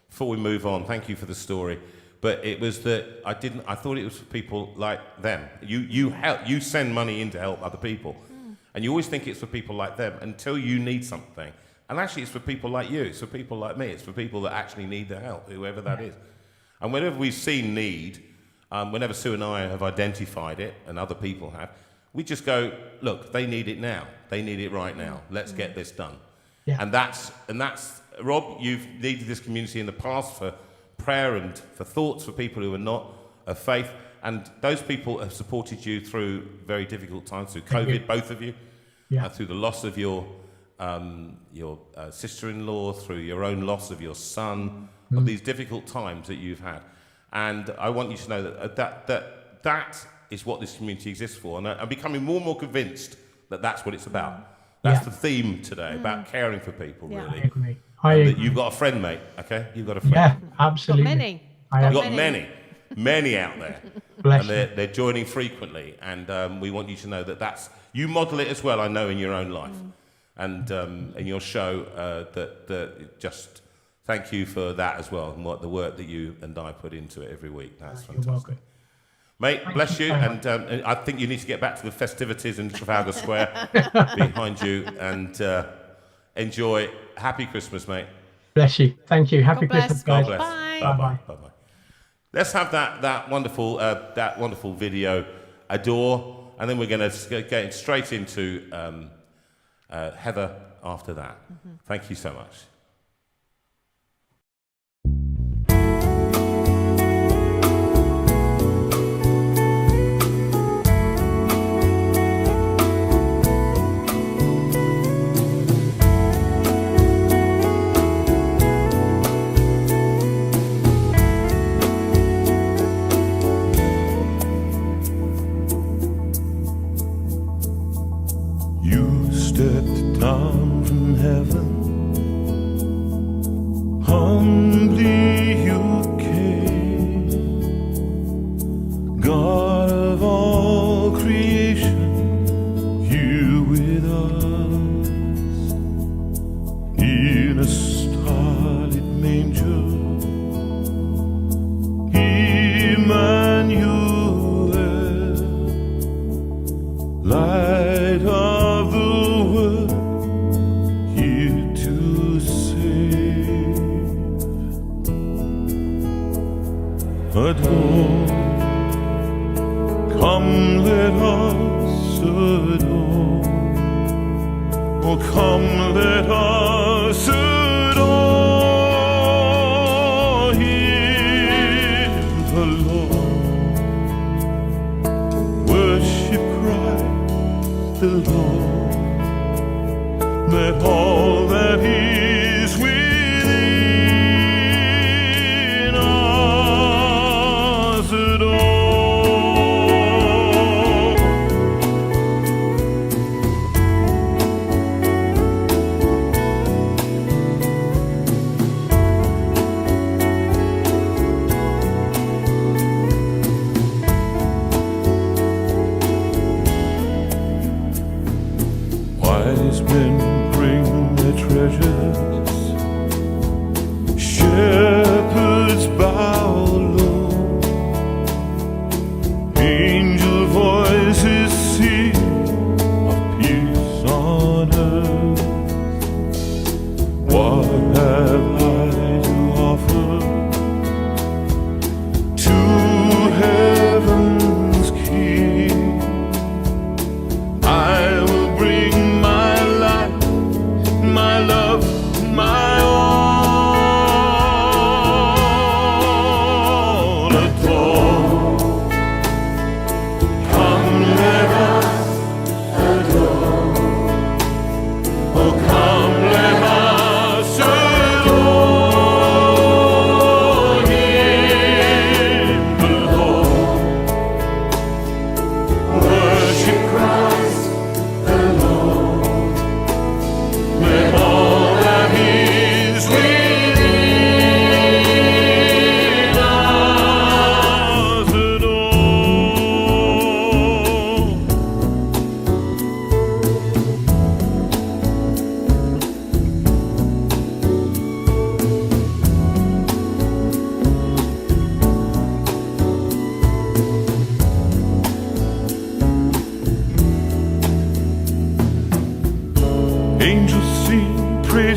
before we move on. Thank you for the story. But it was that I thought it was for people like them. You send money in to help other people. And you always think it's for people like them until you need something. And actually it's for people like you, it's for people like me, it's for people that actually need the help, whoever that is. And whenever we've seen need, whenever Sue and I have identified it, and other people have, we just go, look, they need it now. They need it right now. Let's get this done. Yeah. And that's, Rob, you've needed this community in the past for prayer and for thoughts for people who are not of faith. And those people have supported you through very difficult times, through COVID, both of you, through the loss of your sister-in-law, through your own loss of your son, of these difficult times that you've had. And I want you to know that is what this community exists for. And I'm becoming more and more convinced that that's what it's about. That's the theme today, about caring for people, really. I agree. You've got a friend, mate, okay? You've got a friend. Yeah, absolutely. Got many. You've got many out there. Bless and they're joining frequently. And we want you to know that you model it as well, I know, in your own life. And in your show, that just thank you for that as well, and what the work that you and I put into it every week. That's fantastic. You're welcome. Mate, bless you, and I think you need to get back to the festivities in Trafalgar Square behind you, and enjoy. Happy Christmas, mate. Bless you. Thank you. Happy Christmas, guys. God bless. Bye. Bye. Let's have that wonderful video, Adore, and then we're going to get straight into Heather after that. Thank you so much. Stepped down from heaven, humbly you came, God of all creation, you with us, in a starlit manger, Emmanuel, light of the adore, come let us adore, oh come let us adore Him the Lord, worship Christ the Lord, let all that is within us adore.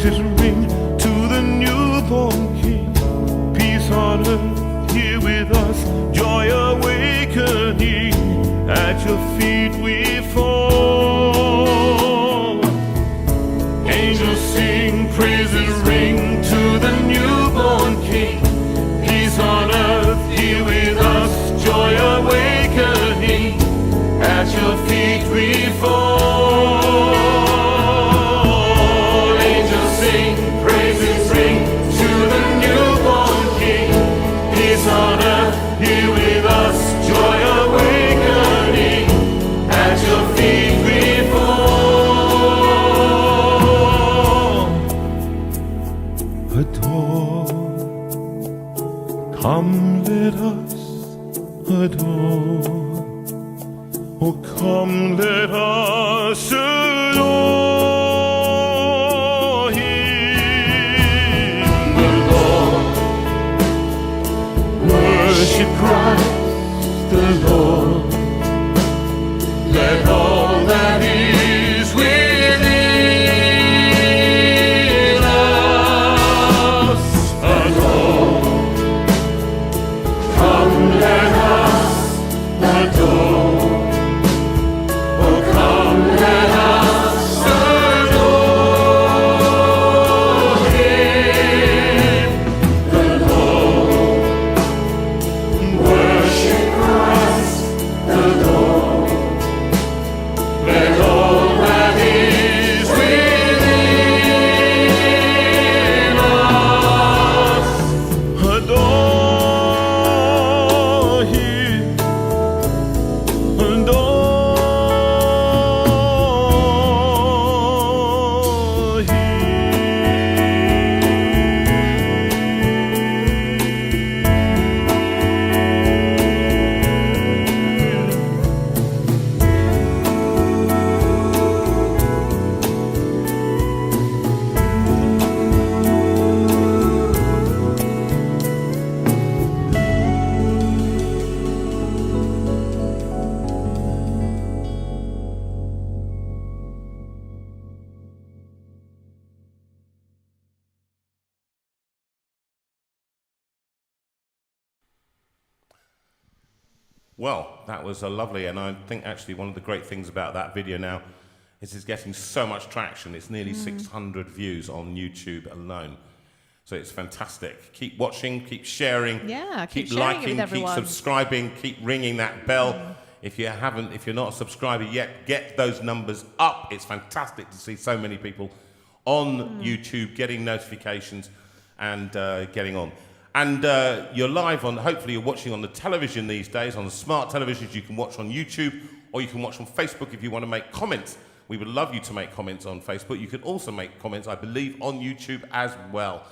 praises ring to the newborn King. Peace on earth, here with us, joy awakening. At your feet we fall. Angels sing, praises ring to the newborn King. Peace on earth, here with us, joy awakening. At your feet we fall. Angels sing, praises ring to the newborn King. Peace on earth, here with us, joy awakening. At your feet we fall. Adore, come let us adore. Oh, come, let us adore Him, the Lord. Worship Christ, the Lord. Let all that is within us adore. Come, let us adore. Well, that was a lovely, and I think actually one of the great things about that video now is it's getting so much traction. It's nearly 600 views on YouTube alone. So it's fantastic. Keep watching, keep sharing, Yeah, keep sharing it liking, with keep everyone. subscribing, keep ringing that bell. If you're not a subscriber yet, get those numbers up. It's fantastic to see so many people on YouTube getting notifications and getting on. And you're live on, hopefully you're watching on the television these days, on the smart televisions you can watch on YouTube, or you can watch on Facebook if you want to make comments. We would love you to make comments on Facebook. You can also make comments, I believe, on YouTube as well.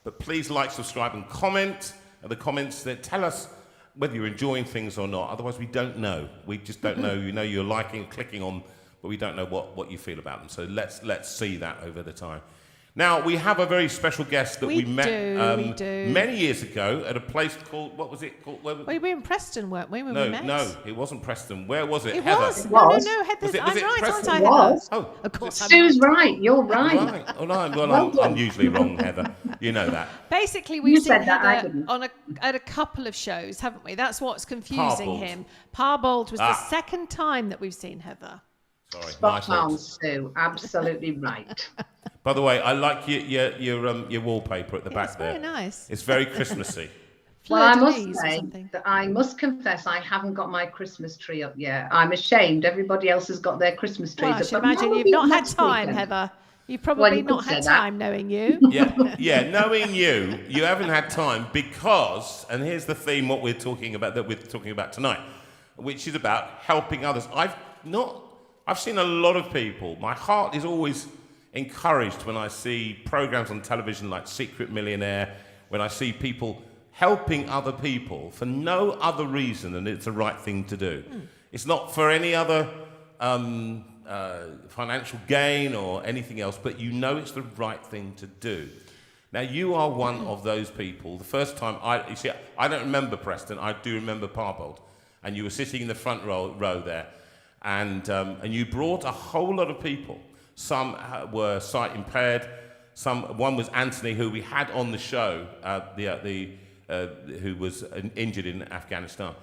But please like, subscribe, and comment. The comments that tell us whether you're enjoying things or not. Otherwise, we don't know. We just don't know. You know you're liking, clicking on, but we don't know what you feel about them. So let's see that over the time. Now, we have a very special guest that we met many years ago at a place called, what was it called? We were in Preston, weren't we, when we met? No, it wasn't Preston. Where was it? It Heather? was. No, Heather's, Was I'm it right, Preston? aren't I, It was. Heather? Oh, Of course I'm Sue's right. You're right. right. Oh, no, well, Well I'm usually wrong, Heather. You know that. Basically, You we've seen said that, I Heather didn't. at a couple of shows, haven't we? That's what's confusing Parbold. him. Parbold was the second time that we've seen Heather. Sorry, Spot my on, fault. Sue. Absolutely right. By the way, I like your wallpaper at the back It's there. very nice. It's very Christmassy. Well, I must Fleur-de-lis or say something. that I must confess I haven't got my Christmas tree up yet. I'm ashamed. Everybody else has got their Christmas trees Well, I up. should but imagine mine you've will not be had next time, weekend. Heather. You've Well, probably you not could had say that. time, knowing you. Yeah, knowing you haven't had time because, and here's the theme what we're talking about tonight, which is about helping others. I've seen a lot of people. My heart is always encouraged when I see programs on television like Secret Millionaire, when I see people helping other people for no other reason than it's the right thing to do. It's not for any other financial gain or anything else, but you know it's the right thing to do. Now, you are one of those people. The first time I don't remember Preston, I do remember Parbold, and you were sitting in the front row there, and you brought a whole lot of people. Some were sight impaired, one was Anthony, who we had on the show, who was injured in Afghanistan.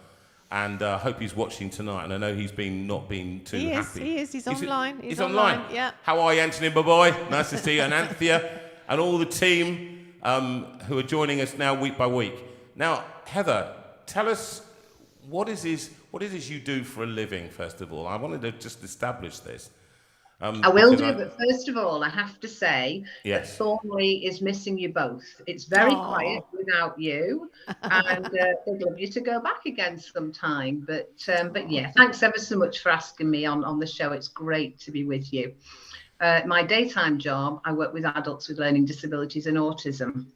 And I hope he's watching tonight. And I know he's not been too happy. He is. He's online. He's online. Yeah. How are you, Anthony, my boy? Nice to see you. And Anthea and all the team who are joining us now week by week. Now, Heather, tell us what is it you do for a living, first of all? I wanted to just establish this. I will do, but first of all, I have to say that Yes. Thornley is missing you both. It's very quiet without you, and they'd love you to go back again sometime. But yeah, thanks ever so much for asking me on the show. It's great to be with you. My daytime job, I work with adults with learning disabilities and autism.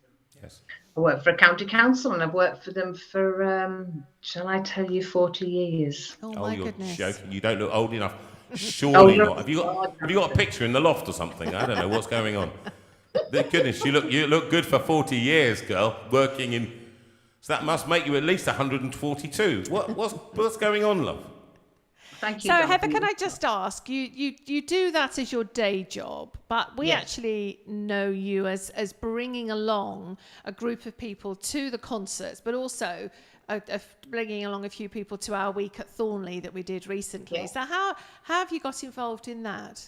Yes. I work for a county council, and I've worked for them for, shall I tell you, 40 years. Oh my you're goodness. joking. You don't look old enough. Surely no. not. Have you got a picture in the loft or something? I don't know what's going on. Goodness, you look good for 40 years, girl, working in. So that must make you at least 142. What's going on, love? Thank you. So, Jonathan. Heather, can I just ask, you do that as your day job, but we actually know you as bringing along a group of people to the concerts, but also bringing along a few people to our week at Thornley that we did recently. Yeah. So how have you got involved in that?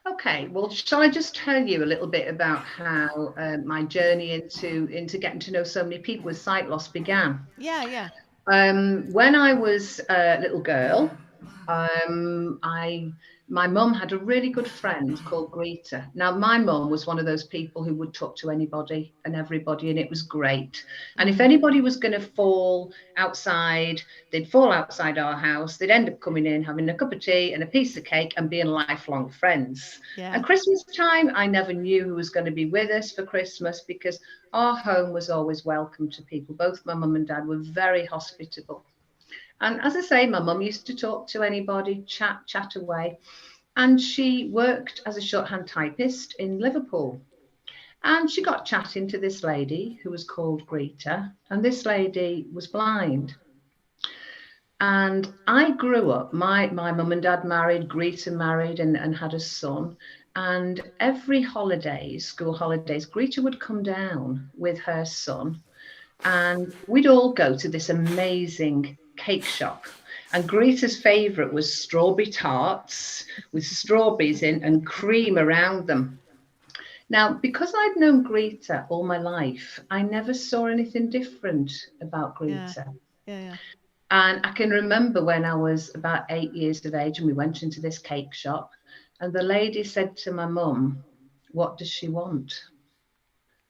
Okay, well, shall I just tell you a little bit about how my journey into getting to know so many people with sight loss began? Yeah. When I was a little girl, my mum had a really good friend called Greta. Now, my mum was one of those people who would talk to anybody and everybody, and it was great. And if anybody was going to fall outside, they'd fall outside our house. They'd end up coming in, having a cup of tea and a piece of cake and being lifelong friends. Yeah. And Christmas time, I never knew who was going to be with us for Christmas because our home was always welcome to people. Both my mum and dad were very hospitable. And as I say, my mum used to talk to anybody, chat away. And she worked as a shorthand typist in Liverpool. And she got chatting to this lady who was called Greta. And this lady was blind. And I grew up, my mum and dad married, Greta married and had a son. And every holidays, school holidays, Greta would come down with her son. And we'd all go to this amazing cake shop. And Greta's favourite was strawberry tarts with strawberries in and cream around them. Now, because I'd known Greta all my life, I never saw anything different about Greta. Yeah. And I can remember when I was about 8 years of age and we went into this cake shop and the lady said to my mum, "What does she want?"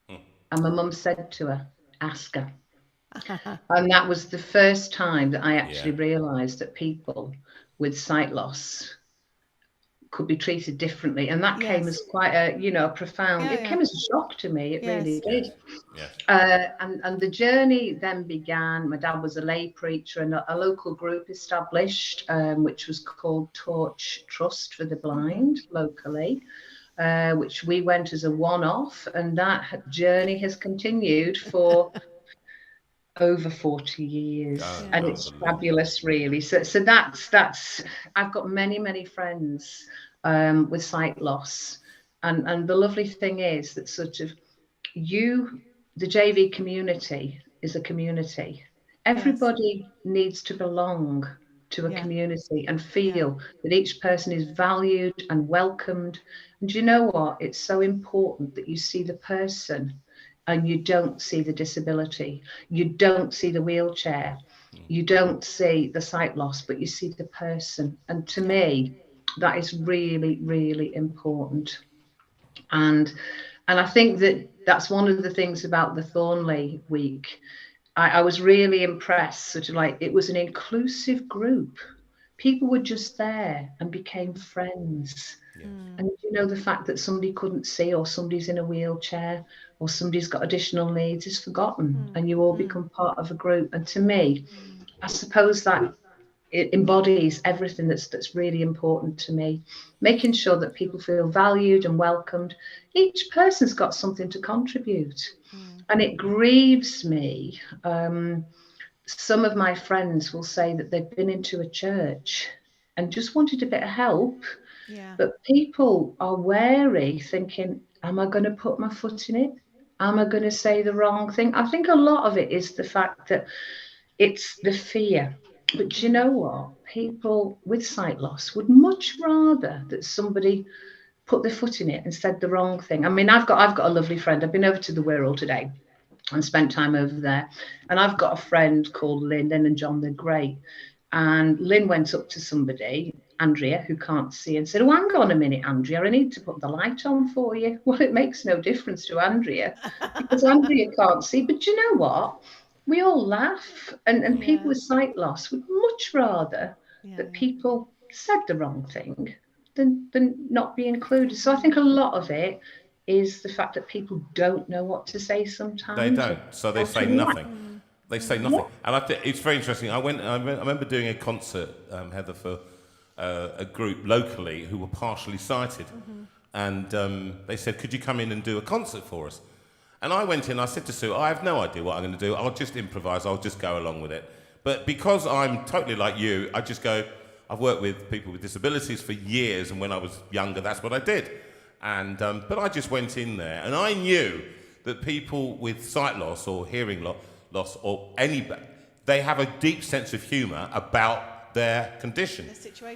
And my mum said to her, "Ask her." And that was the first time that I actually realised that people with sight loss could be treated differently. And that came as quite a, profound, it came as a shock to me. It really did. And the journey then began. My dad was a lay preacher and a local group established, which was called Torch Trust for the Blind locally, which we went as a one-off. And that journey has continued for over 40 years, and it's fabulous, really. So that's I've got many friends with sight loss, and the lovely thing is that sort of the JV community is a community. Everybody needs to belong to a community and feel that each person is valued and welcomed. And you know what? It's so important that you see the person and you don't see the disability. You don't see the wheelchair. You don't see the sight loss, but you see the person. And to me, that is really, really important. And I think that's one of the things about the Thornley week. I was really impressed, sort of like it was an inclusive group. People were just there and became friends. And the fact that somebody couldn't see or somebody's in a wheelchair or somebody's got additional needs is forgotten, and you all become part of a group. And to me, I suppose that it embodies everything that's really important to me, making sure that people feel valued and welcomed. Each person's got something to contribute. And it grieves me. Some of my friends will say that they've been into a church and just wanted a bit of help. But people are wary, thinking, Am I going to put my foot in it? Am I going to say the wrong thing? I think a lot of it is the fact that it's the fear. But you know what? People with sight loss would much rather that somebody put their foot in it and said the wrong thing. I mean, I've got a lovely friend. I've been over to the Wirral today and spent time over there. And I've got a friend called Lynn and John, they're great. And Lynn went up to somebody, Andrea, who can't see, and said, "Oh, hang on a minute, Andrea, I need to put the light on for you." Well, it makes no difference to Andrea because Andrea can't see. But you know what? We all laugh, and people with sight loss would much rather that people said the wrong thing than not be included. So I think a lot of it is the fact that people don't know what to say sometimes. They don't, so they say nothing. They say nothing. And I think it's very interesting. I remember doing a concert, Heather, for a group locally who were partially sighted. And they said, "Could you come in and do a concert for us?" And I went in, I said to Sue, "I have no idea what I'm going to do. I'll just improvise, I'll just go along with it." But because I'm totally like you, I just go, I've worked with people with disabilities for years, and when I was younger, that's what I did. And but I just went in there, and I knew that people with sight loss or hearing loss or they have a deep sense of humour about their condition,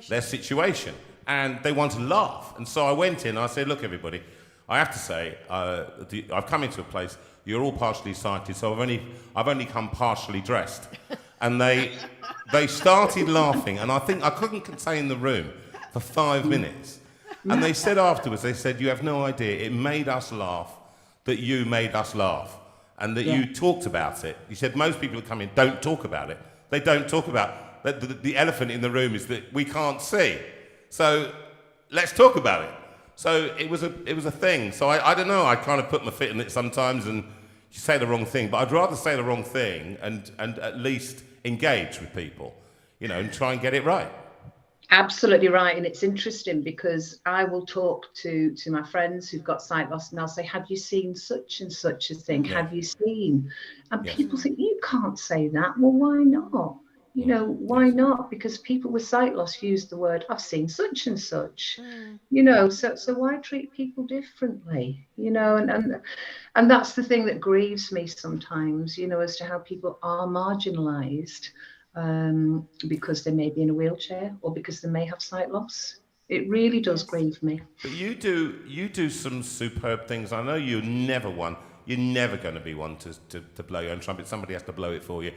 their situation, and they want to laugh. And so I went in, and I said, "Look, everybody, I have to say, I've come into a place. You're all partially sighted, so I've only come partially dressed." And they started laughing, and I think I couldn't contain the room for 5 minutes. And they said afterwards, they said, "You have no idea. It made us laugh that you made us laugh, and that you talked about it." He said, "Most people who come in don't talk about it. They don't talk about that. The elephant in the room is that we can't see. So let's talk about it." So it was a thing. So I don't know. I kind of put my foot in it sometimes, and you say the wrong thing. But I'd rather say the wrong thing and at least engage with people, and try and get it right. Absolutely right. And it's interesting because I will talk to my friends who've got sight loss, and I'll say, "Have you seen such and such a thing? Have you seen?" And people think, "You can't say that." Well, why not? Why not? Because people with sight loss use the word, "I've seen such and such." So why treat people differently? And that's the thing that grieves me sometimes, as to how people are marginalized because they may be in a wheelchair or because they may have sight loss. It really does grieve me. But you do some superb things. I know you're never going to be one to blow your own trumpet. Somebody has to blow it for you.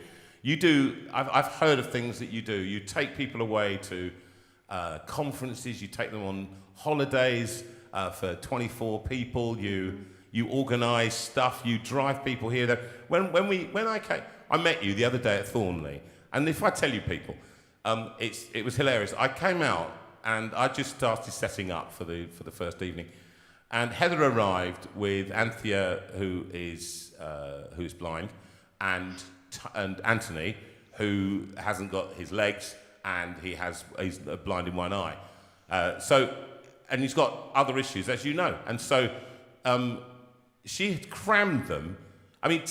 You do. I've heard of things that you do. You take people away to conferences. You take them on holidays for 24 people. You organise stuff. You drive people here. There. When I came, I met you the other day at Thornley. And if I tell you, people, it was hilarious. I came out and I just started setting up for the first evening, and Heather arrived with Anthea, who's blind, and Anthony, who hasn't got his legs, and he's blind in one eye. And he's got other issues, as you know. And so she had crammed them. I mean,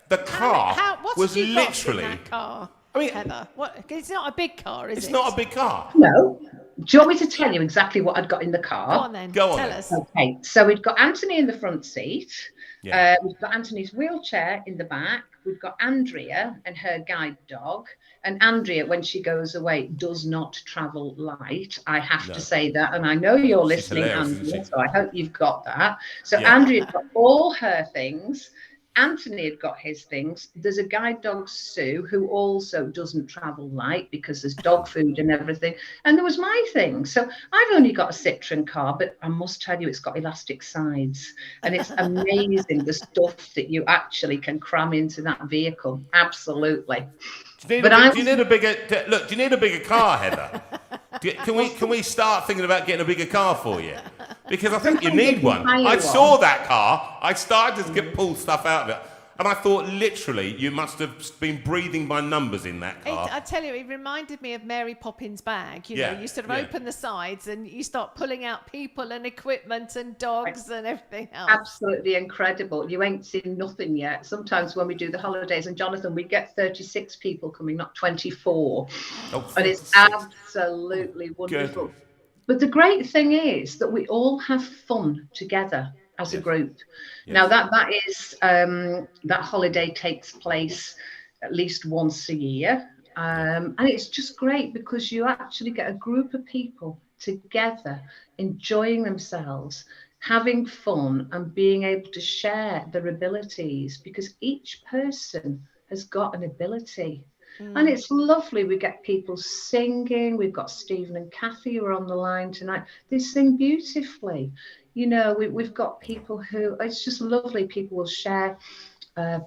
the car was literally. In that car, I mean, Heather, it's not a big car, is it? It's not a big car. No. Do you want me to tell you exactly what I'd got in the car? Go on then. Tell us. Okay, so we've got Anthony in the front seat. Yeah. We've got Anthony's wheelchair in the back. We've got Andrea and her guide dog. And Andrea, when she goes away, does not travel light. I have to say that. And I know you're listening, Andrea, so I hope you've got that. So Andrea's got all her things. Anthony had got his things. There's a guide dog, Sue, who also doesn't travel light because there's dog food and everything. And there was my thing. So I've only got a Citroen car, but I must tell you, it's got elastic sides. And it's amazing the stuff that you actually can cram into that vehicle. Absolutely. Do you need a bigger car, Heather? Can we start thinking about getting a bigger car for you? Because I think you need one. I saw that car. I started to pull stuff out of it. And I thought, literally, you must have been breathing by numbers in that car. I tell you, it reminded me of Mary Poppins' bag. You sort of open the sides and you start pulling out people and equipment and dogs and everything else. Absolutely incredible. You ain't seen nothing yet. Sometimes when we do the holidays, and Jonathan, we get 36 people coming, not 24. And it's absolutely wonderful. Good. But the great thing is that we all have fun together. as a Yes. group. Yes. Now that is that holiday takes place at least once a year, and it's just great because you actually get a group of people together enjoying themselves, having fun, and being able to share their abilities, because each person has got an ability. And it's lovely. We get people singing. We've got Stephen and Kathy who are on the line tonight. They sing beautifully. You know, we've got people who, it's just lovely. People will share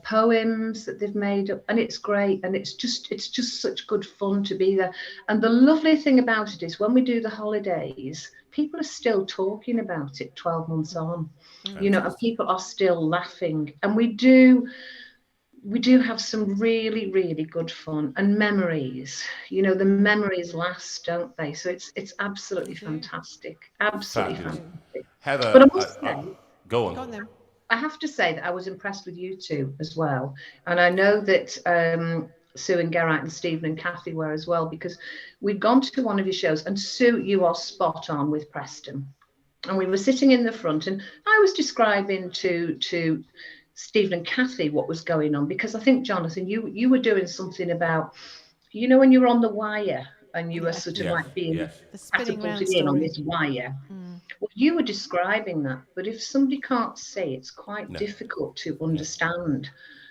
poems that they've made up, and it's great. And it's just such good fun to be there. And the lovely thing about it is when we do the holidays, people are still talking about it 12 months on, you know, and people are still laughing. And we do have some really, really good fun and memories. You know, the memories last, don't they? So it's absolutely fantastic. Absolutely Fabulous. fantastic. Heather, But I must say, go on. Go on then. I have to say that I was impressed with you two as well. And I know that Sue and Gerard and Stephen and Kathy were as well, because we'd gone to one of your shows, and Sue, you are spot on with Preston. And we were sitting in the front, and I was describing to Stephen and Kathy what was going on, because I think, Jonathan, you were doing something about, you know, when you were on the wire and you were sort of like being The spinning round catapulted in on story. this wire. Well, you were describing that, but if somebody can't see, it's quite difficult to understand.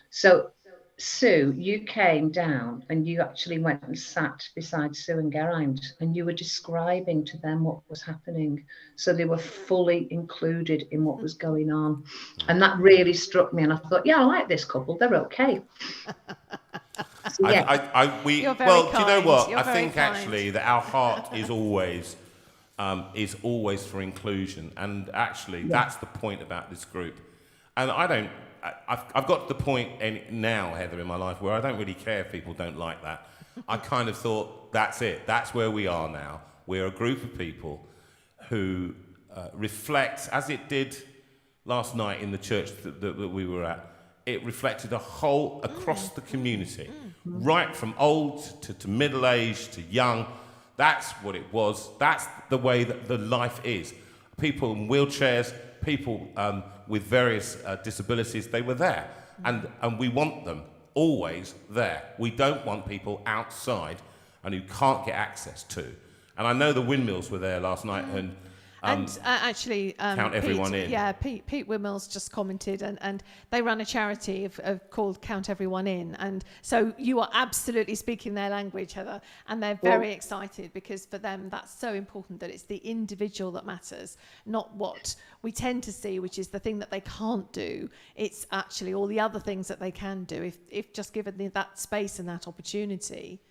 So, Sue, you came down and you actually went and sat beside Sue and Geraint, and you were describing to them what was happening. So they were fully included in what was going on. And that really struck me. And I thought, yeah, I like this couple. They're okay. So, yeah. You're very well, do you know kind. what? You're I very think kind. actually that our heart is always for inclusion, and actually that's the point about this group. And I've got to the point now, Heather, in my life where I don't really care if people don't like that. I kind of thought that's it. That's where we are now. We're a group of people who reflect, as it did last night in the church that we were at. It reflected across the community, right from old to middle-aged to young. That's what it was. That's the way that the life is. People in wheelchairs, people with various disabilities, they were there. And we want them always there. We don't want people outside and who can't get access to. And I know the Windmills were there last night, and actually, Count Everyone Pete, In. Yeah, Pete Windmills just commented, and they run a charity called Count Everyone In, and so you are absolutely speaking their language, Heather, and they're very excited, because for them that's so important, that it's the individual that matters, not what we tend to see, which is the thing that they can't do. It's actually all the other things that they can do if just given that space and that opportunity.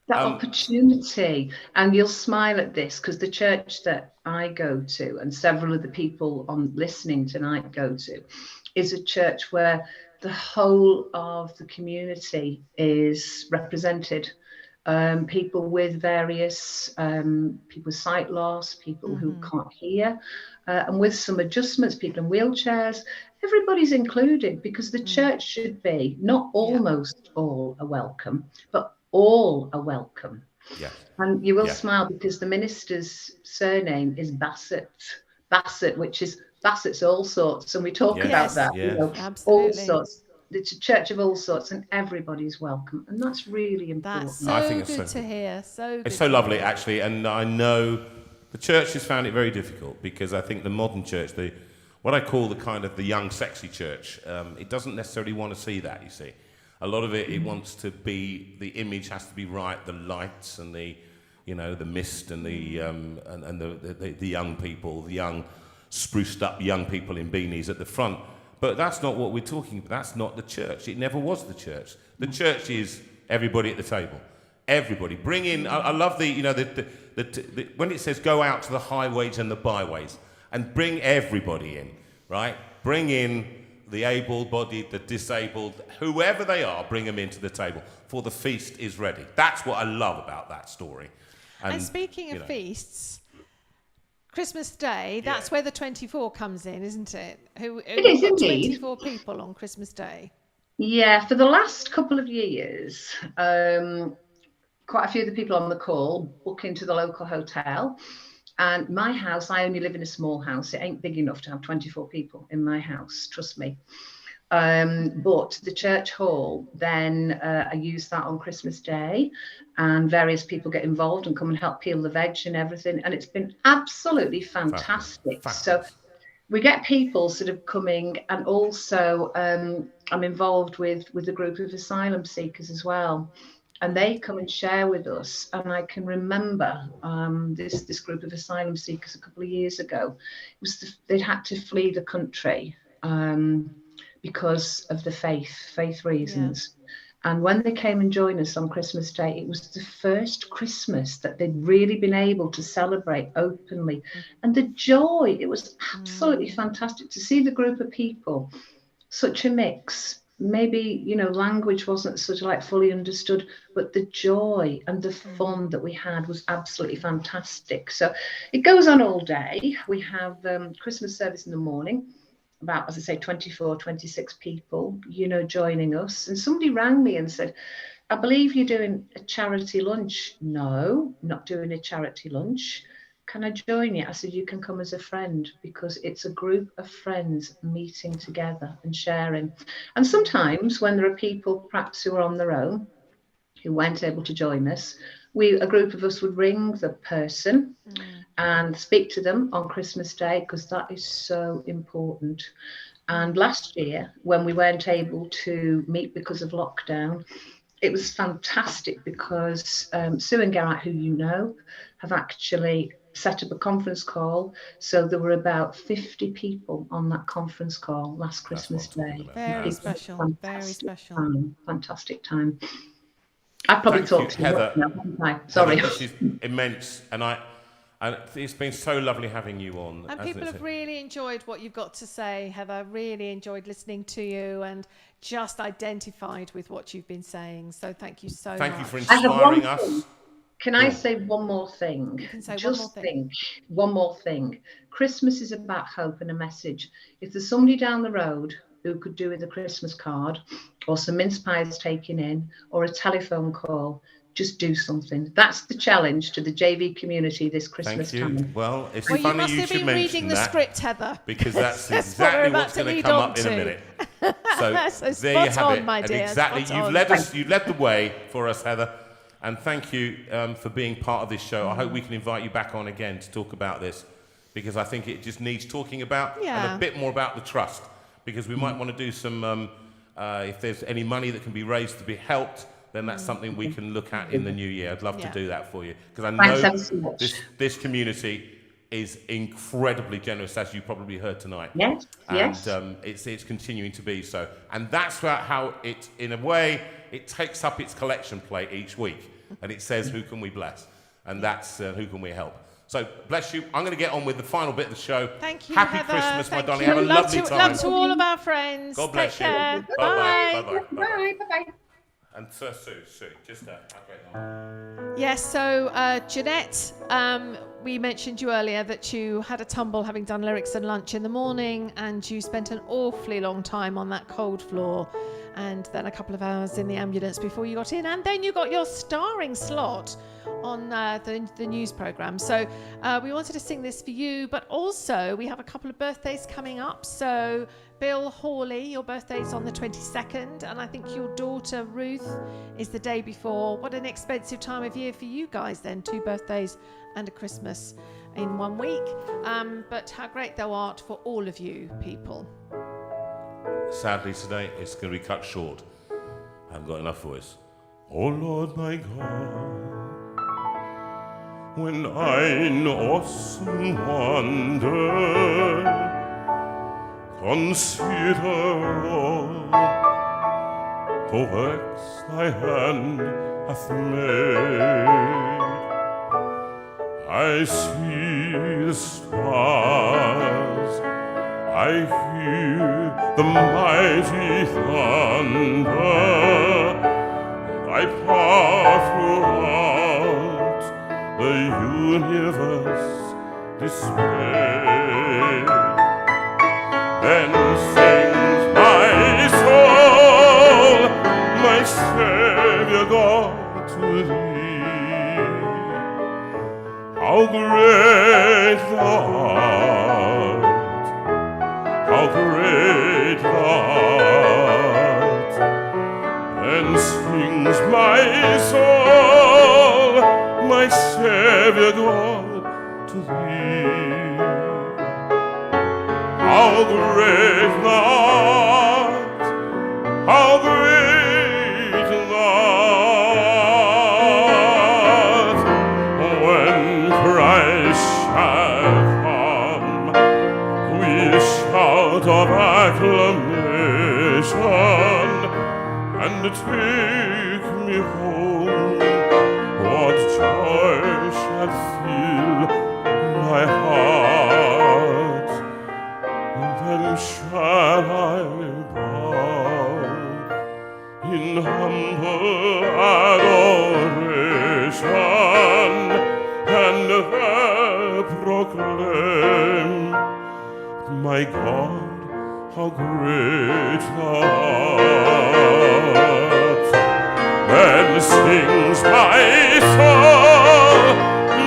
That opportunity, and you'll smile at this, because the church that I go to, and several of the people on listening tonight go to, is a church where the whole of the community is represented. People with various, people with sight loss, people who can't hear, and with some adjustments, people in wheelchairs. Everybody's included, because the church should be not almost all are welcome, but all are welcome. Yeah. And you will smile, because the minister's surname is Bassett, which is Bassett's all sorts, and we talk about that. Yes. You know, all sorts. It's a church of all sorts, and everybody's welcome, and that's really important. That's so I think it's good so to hear. It's so lovely, actually, and I know the church has found it very difficult, because I think the modern church, what I call the young, sexy church, it doesn't necessarily want to see that. You see. A lot of it wants to be, the image has to be right, the lights and the mist and the young people, the young spruced up young people in beanies at the front. But that's not what we're talking about. That's not the church. It never was the church. The church is everybody at the table. Everybody. Bring in, I love when it says go out to the highways and the byways, and bring everybody in, right? Bring in the able-bodied, the disabled, whoever they are, bring them into the table, for the feast is ready. That's what I love about that story. And speaking of feasts, Christmas Day, that's where the 24 comes in, isn't it? It is indeed. 24 people on Christmas Day. Yeah, for the last couple of years, quite a few of the people on the call book into the local hotel, And my house, I only live in a small house. It ain't big enough to have 24 people in my house, trust me. But the church hall, then I use that on Christmas Day, and various people get involved and come and help peel the veg and everything. And it's been absolutely fantastic. So we get people sort of coming, and also I'm involved with a group of asylum seekers as well. And they come and share with us. And I can remember this group of asylum seekers a couple of years ago. They'd had to flee the country because of the faith reasons. Yeah. And when they came and joined us on Christmas Day, it was the first Christmas that they'd really been able to celebrate openly. And the joy, it was absolutely fantastic to see the group of people, such a mix. Maybe, you know, language wasn't sort of like fully understood, but the joy and the fun that we had was absolutely fantastic. So it goes on all day. We have Christmas service in the morning, about, as I say, 24, 26 people, you know, joining us. And somebody rang me and said, I believe you're doing a charity lunch. No, not doing a charity lunch. Can I join you? I said, you can come as a friend, because it's a group of friends meeting together and sharing. And sometimes when there are people perhaps who are on their own, who weren't able to join us, a group of us would ring the person and speak to them on Christmas Day, because that is so important. And last year, when we weren't able to meet because of lockdown, it was fantastic, because Sue and Garrett, who you know, have actually set up a conference call. So there were about 50 people on that conference call last Christmas Day. Very special, very special. Fantastic time. I probably talked to Heather. Now, haven't I? Sorry. Heather, this is immense, and it's been so lovely having you on. And people have really enjoyed what you've got to say, Heather. Really enjoyed listening to you and just identified with what you've been saying. So thank you so much. Thank you for inspiring us. Can I say one more thing? You can say Just one more thing. Christmas is about hope and a message. If there's somebody down the road who could do with a Christmas card, or some mince pies taken in, or a telephone call, just do something. That's the challenge to the JV community this Christmas time. Well, it's funny you must have been reading the script, Heather. Because that's exactly what's going to come up in a minute. So there you have it. My dear. Exactly. You've led the way for us, Heather. And thank you for being part of this show. I hope we can invite you back on again to talk about this, because I think it just needs talking about, and a bit more about the trust, because we might want to do some, if there's any money that can be raised to be helped, then that's something we can look at in the new year. I'd love to do that for you, because I know this community is incredibly generous, as you probably heard tonight. Yes, and it's continuing to be so. And that's how it, in a way, it takes up its collection plate each week, and it says, who can we bless? And that's who can we help? So bless you. I'm going to get on with the final bit of the show. Thank you, Happy Heather. Christmas, my darling. You. Have a lovely time. Love to all of our friends. God bless Take care. you. Bye-bye. Bye. Bye-bye. And Sue, just Yes, so Jeanette, we mentioned you earlier that you had a tumble having done lyrics and lunch in the morning, and you spent an awfully long time on that cold floor, and then a couple of hours in the ambulance before you got in, and then you got your starring slot on the news programme. So we wanted to sing this for you, but also we have a couple of birthdays coming up. So Bill Hawley, your birthday's on the 22nd, and I think your daughter Ruth is the day before. What an expensive time of year for you guys then, 2 birthdays and a Christmas in 1 week. But how great thou art for all of you people. Sadly today, it's going to be cut short. I haven't got enough voice. Oh Lord my God, when I in awesome wonder consider all the works thy hand hath made, I see the stars, I hear the mighty thunder, I pass throughout the universe display. Then sings my soul, my Saviour God, to thee. how great thou art, how great thou art. Then sings my soul, my Saviour God, to thee. How great thou art, how great thou art. When Christ shall come, we shout of acclamation, and take me home. What joy shall fill my heart? Then shall I bow in humble adoration, and there proclaim, my God, how great thou art. Then sings my soul,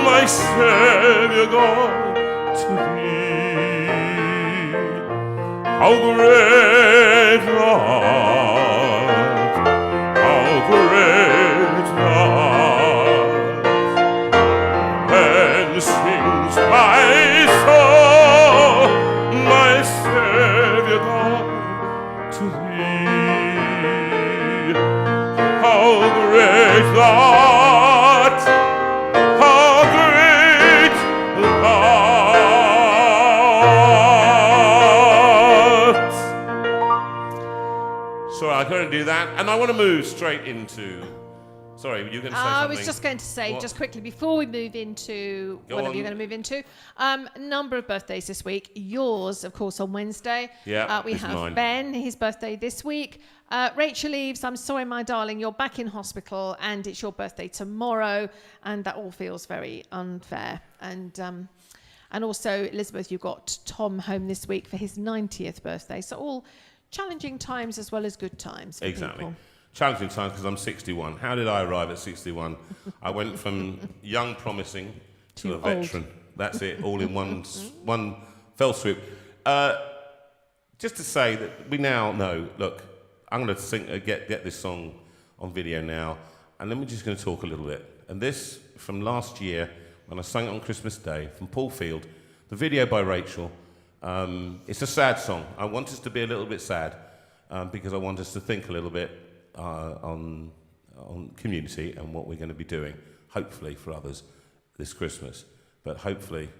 my Saviour God, to thee. How great thou art, how great thou art. Then sings my soul, my Saviour God, to thee. How great thou art, how great thou art. So I'm going to do that, and I want to move straight into. Sorry, you were going to say something? I was just going to say, What? just quickly, before we move into Go whatever on. you're going to move into, a number of birthdays this week. Yours, of course, on Wednesday. Yeah, we it's have mine. Ben, his birthday this week. Rachel Eves, I'm sorry, my darling, you're back in hospital, and it's your birthday tomorrow, and that all feels very unfair. And also, Elizabeth, you got Tom home this week for his 90th birthday. So all challenging times as well as good times for Exactly. people. Challenging times because I'm 61. How did I arrive at 61? I went from young, promising to a old. veteran. That's it, all in one fell swoop. Just to say that we now know, look, I'm going to get this song on video now, and then we're just going to talk a little bit. And this, from last year, when I sang it on Christmas Day, from Paul Field, the video by Rachel. It's a sad song. I want us to be a little bit sad because I want us to think a little bit on community and what we're going to be doing, hopefully for others this Christmas. But hopefully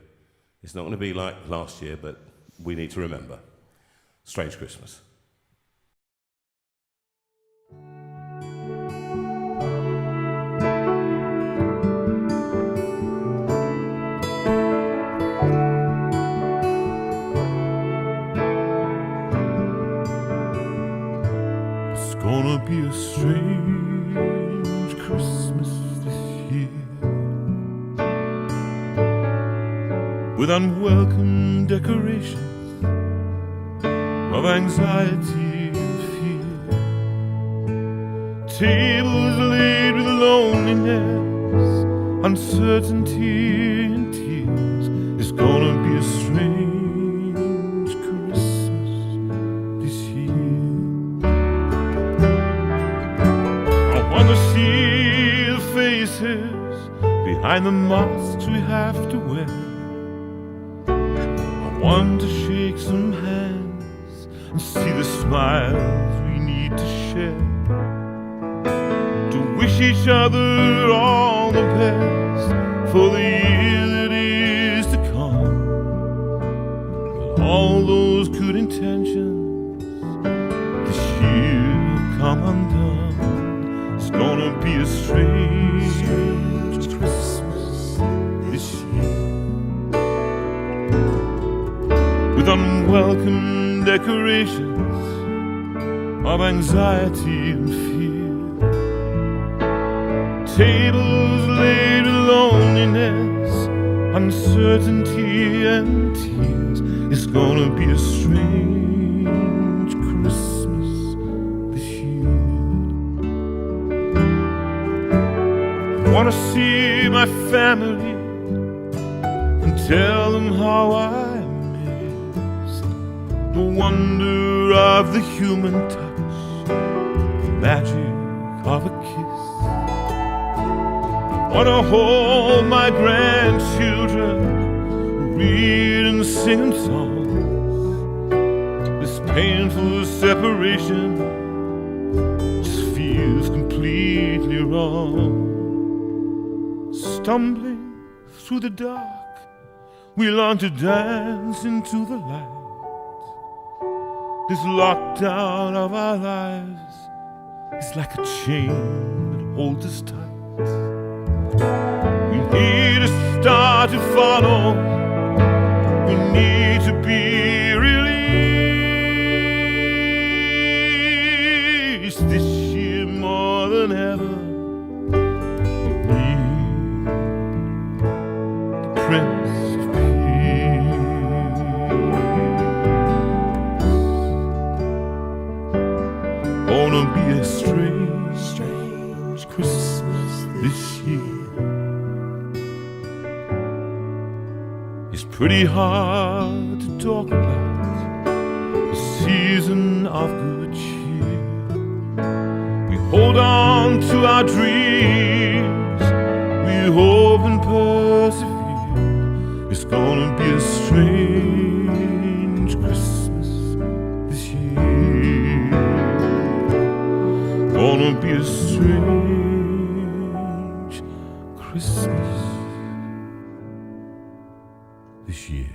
it's not going to be like last year, but we need to remember. Strange Christmas. It's gonna be a strange Christmas this year, with unwelcome decorations of anxiety and fear, tables laid with loneliness, uncertainty and tears. It's gonna be a strange Christmas this year. I wanna see the faces behind the masks we have to wear. I want to shake some hands and see the smiles we need to share, to wish each other all the best for the year that is to come. But all those good intentions this year have come undone. It's gonna be a strange Christmas this year, with unwelcome decorations of anxiety and fear, tables laid with loneliness, uncertainty and tears. It's gonna be a strange Christmas this year. I wanna see my family tell them how I miss the wonder of the human touch, the magic of a kiss. I want to hold my grandchildren, read and sing them songs. This painful separation just feels completely wrong. Stumbling through the dark, we long to dance into the light. This lockdown of our lives is like a chain that holds us tight. We need a star to follow. We need to be released this year more than ever. We need the Prince of Peace. Gonna be a strange, strange Christmas this year. It's pretty hard to talk about the season of good cheer. We hold on to our dreams, we hope and persevere. It's gonna be a strange Christmas this year. Gonna be a strange Christmas this year.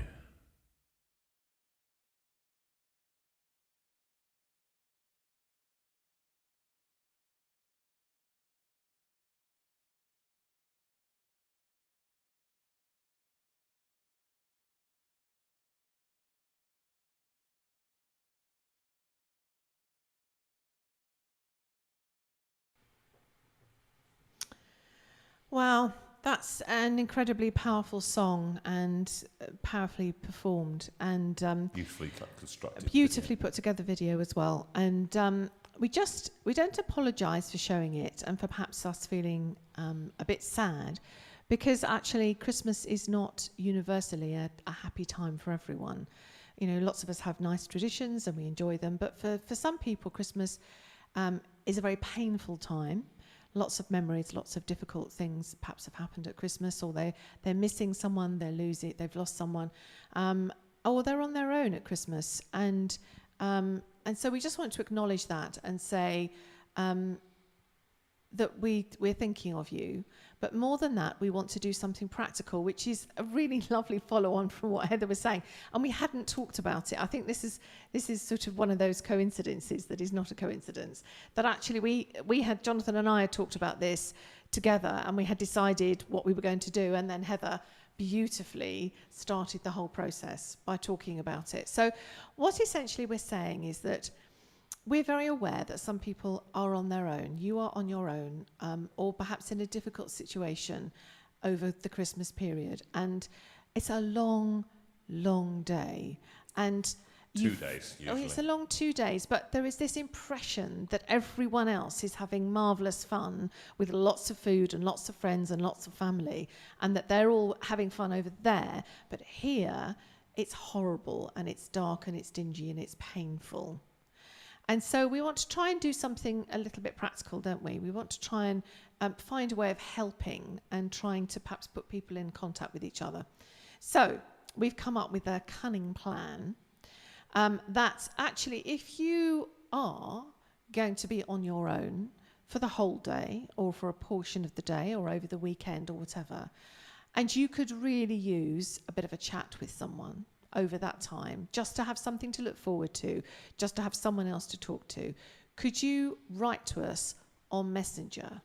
Wow, that's an incredibly powerful song and powerfully performed and Beautifully constructed. beautifully put together video as well. And we don't apologise for showing it and for perhaps us feeling a bit sad, because actually Christmas is not universally a happy time for everyone. You know, lots of us have nice traditions and we enjoy them, but for some people Christmas is a very painful time. Lots of memories, lots of difficult things perhaps have happened at Christmas, or they're missing someone, they've lost someone, or they're on their own at Christmas. And so we just want to acknowledge that and say that we're thinking of you. But more than that, we want to do something practical, which is a really lovely follow-on from what Heather was saying. And we hadn't talked about it. I think this is sort of one of those coincidences that is not a coincidence. That actually we had, Jonathan and I had talked about this together, and we had decided what we were going to do. And then Heather beautifully started the whole process by talking about it. So what essentially we're saying is that we're very aware that some people are on their own. You are on your own, or perhaps in a difficult situation over the Christmas period. And it's a long, long day. And 2 days, usually. It's a long 2 days, but there is this impression that everyone else is having marvellous fun with lots of food and lots of friends and lots of family, and that they're all having fun over there. But here, it's horrible, and it's dark, and it's dingy, and it's painful. And so we want to try and do something a little bit practical, don't we? We want to try and find a way of helping and trying to perhaps put people in contact with each other. So we've come up with a cunning plan that actually, if you are going to be on your own for the whole day or for a portion of the day or over the weekend or whatever, and you could really use a bit of a chat with someone over that time, just to have something to look forward to, just to have someone else to talk to, could you write to us on Messenger?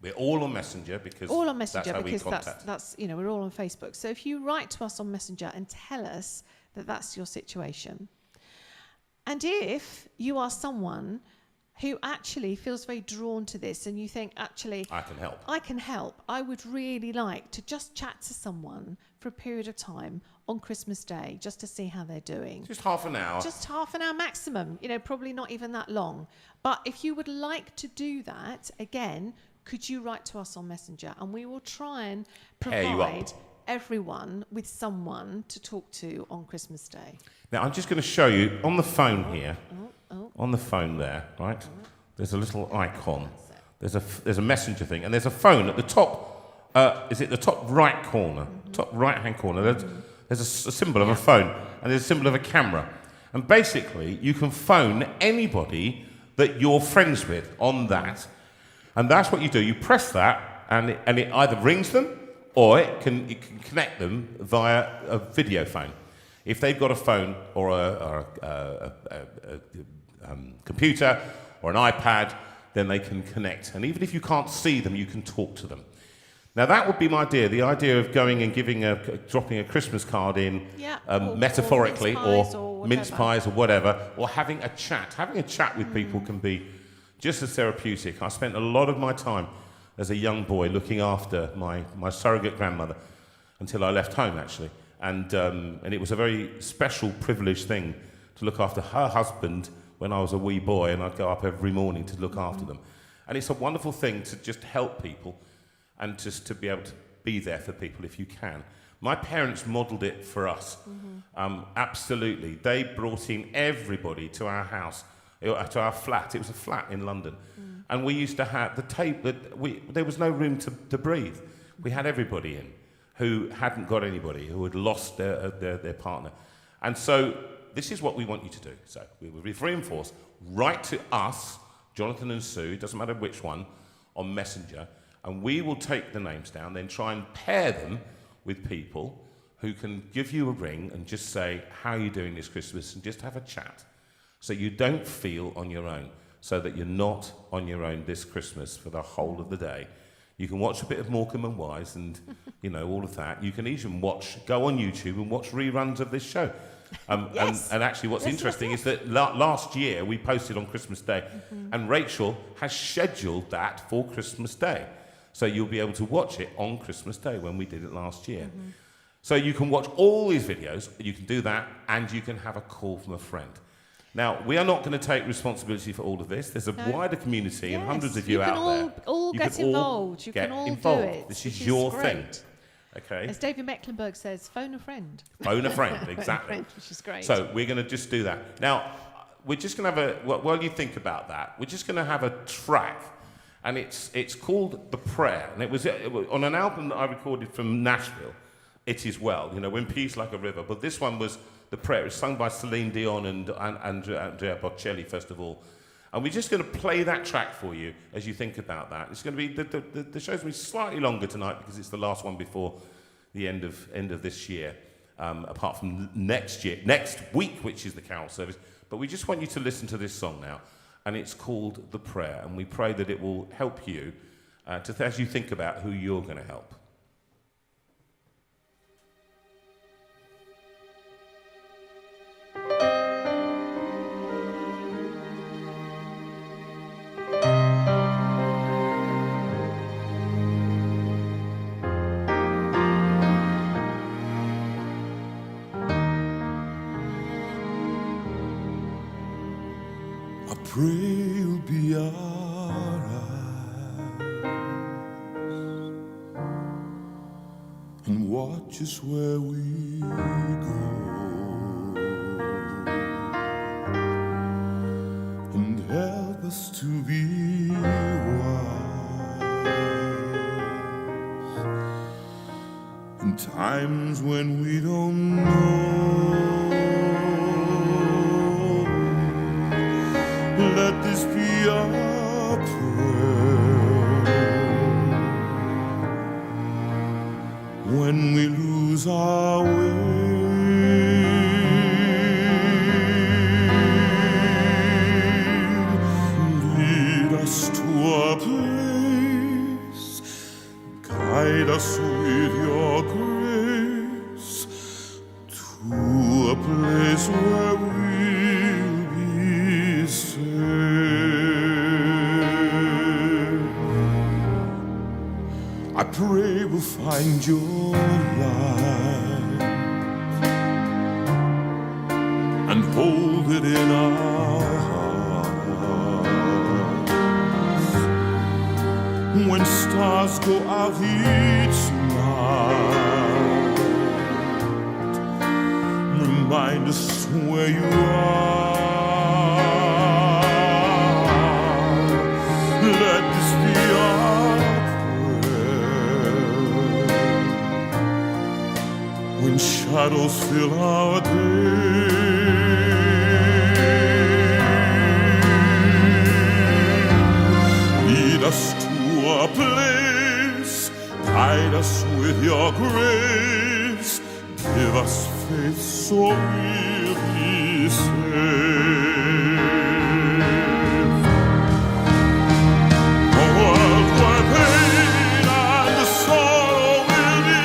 We're all on Messenger because that's how we contact. That's you know, we're all on Facebook. So if you write to us on Messenger and tell us that that's your situation, and if you are someone who actually feels very drawn to this and you think, actually, I can help. I would really like to just chat to someone for a period of time on Christmas Day, just to see how they're doing. Just half an hour. Just half an hour maximum, you know, probably not even that long. But if you would like to do that, again, could you write to us on Messenger? And we will try and provide everyone with someone to talk to on Christmas Day? Now, I'm just going to show you on the phone here, on the phone there, right? There's a little icon. There's a messenger thing, and there's a phone at the top. Is it the top right corner? Top right-hand corner. There's a symbol of a phone, and there's a symbol of a camera. And basically, you can phone anybody that you're friends with on that. And that's what you do. You press that, and it either rings them, or it can connect them via a video phone. If they've got a phone or a computer or an iPad, then they can connect. And even if you can't see them, you can talk to them. Now, that would be my idea, the idea of going and dropping a Christmas card in, metaphorically, or mince pies or whatever, or having a chat. Having a chat with people can be just as therapeutic. I spent a lot of my time as a young boy looking after my surrogate grandmother until I left home, actually. And it was a very special, privileged thing to look after her husband when I was a wee boy, and I'd go up every morning to look after them. And it's a wonderful thing to just help people and just to be able to be there for people if you can. My parents modelled it for us. Absolutely. They brought in everybody to our house, to our flat. It was a flat in London. And we used to have the tape there was no room to breathe. We had everybody in who hadn't got anybody, who had lost their partner. And so this is what we want you to do. So we will reinforce, write to us, Jonathan and Sue, doesn't matter which one, on Messenger, and we will take the names down, then try and pair them with people who can give you a ring and just say, how are you doing this Christmas, and just have a chat. So you don't feel on your own, so that you're not on your own this Christmas for the whole of the day. You can watch a bit of Morecambe and Wise and, all of that. You can even go on YouTube and watch reruns of this show. Yes. And actually what's interesting is that last year we posted on Christmas Day, and Rachel has scheduled that for Christmas Day. So you'll be able to watch it on Christmas Day when we did it last year. So you can watch all these videos, you can do that, and you can have a call from a friend. Now, we are not going to take responsibility for all of this. There's a wider community and hundreds of you out there. You can all get involved. You can all do it. This is your thing. Okay. As David Mecklenburg says, phone a friend. Phone a friend, exactly. Phone a friend, which is great. So we're going to just do that. Now, we're just going to have while you think about that, we're just going to have a track, and it's called The Prayer. And it was on an album that I recorded from Nashville, It Is Well, When Peace Like a River. But this one was The Prayer. It's sung by Celine Dion and Andrea Bocelli, first of all. And we're just going to play that track for you as you think about that. It's going to be the show's going to be slightly longer tonight because it's the last one before the end of this year, apart from next week, which is the carol service. But we just want you to listen to this song now, and it's called The Prayer, and we pray that it will help you as you think about who you're going to help. Pray you'll be our eyes and watch us where we go, and help us to be wise in times when we don't know. Let this be our prayer when we lose our way. Lead us to a place, guide us with your grace to a place where we'll be safe. I pray we'll find your light and hold it in our hearts. When stars go out each night, and swear you are. Let this be our prayer when shadows fill our day. Lead us to a place, guide us with your grace, give us faith so we'll be saved. A world where pain and sorrow will be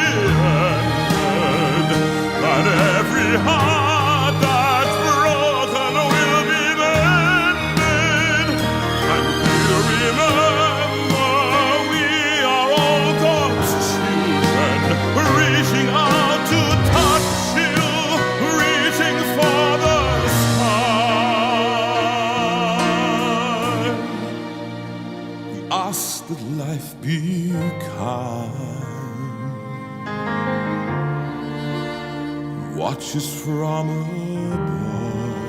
ended, that every heart that's broken will be mended, and we'll remember we are all God's children, reaching out to touch you, reaching for the sky. We ask that life be kind, watch us from above.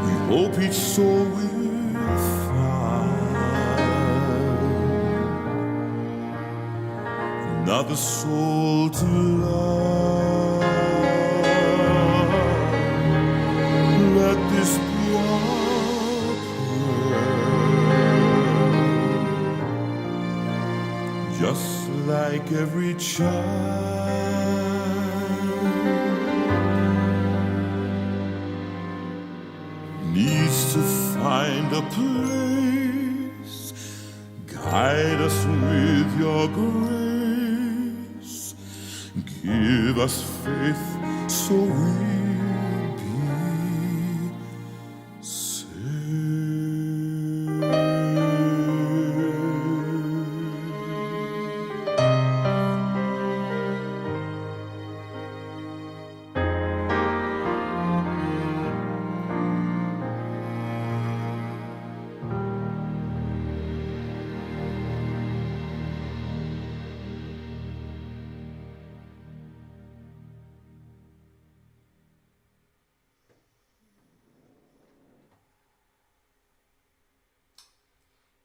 We hope each soul will find another soul to love. Let this be our prayer, just like every child needs to find a place. Guide us with your grace, give us faith so we'll be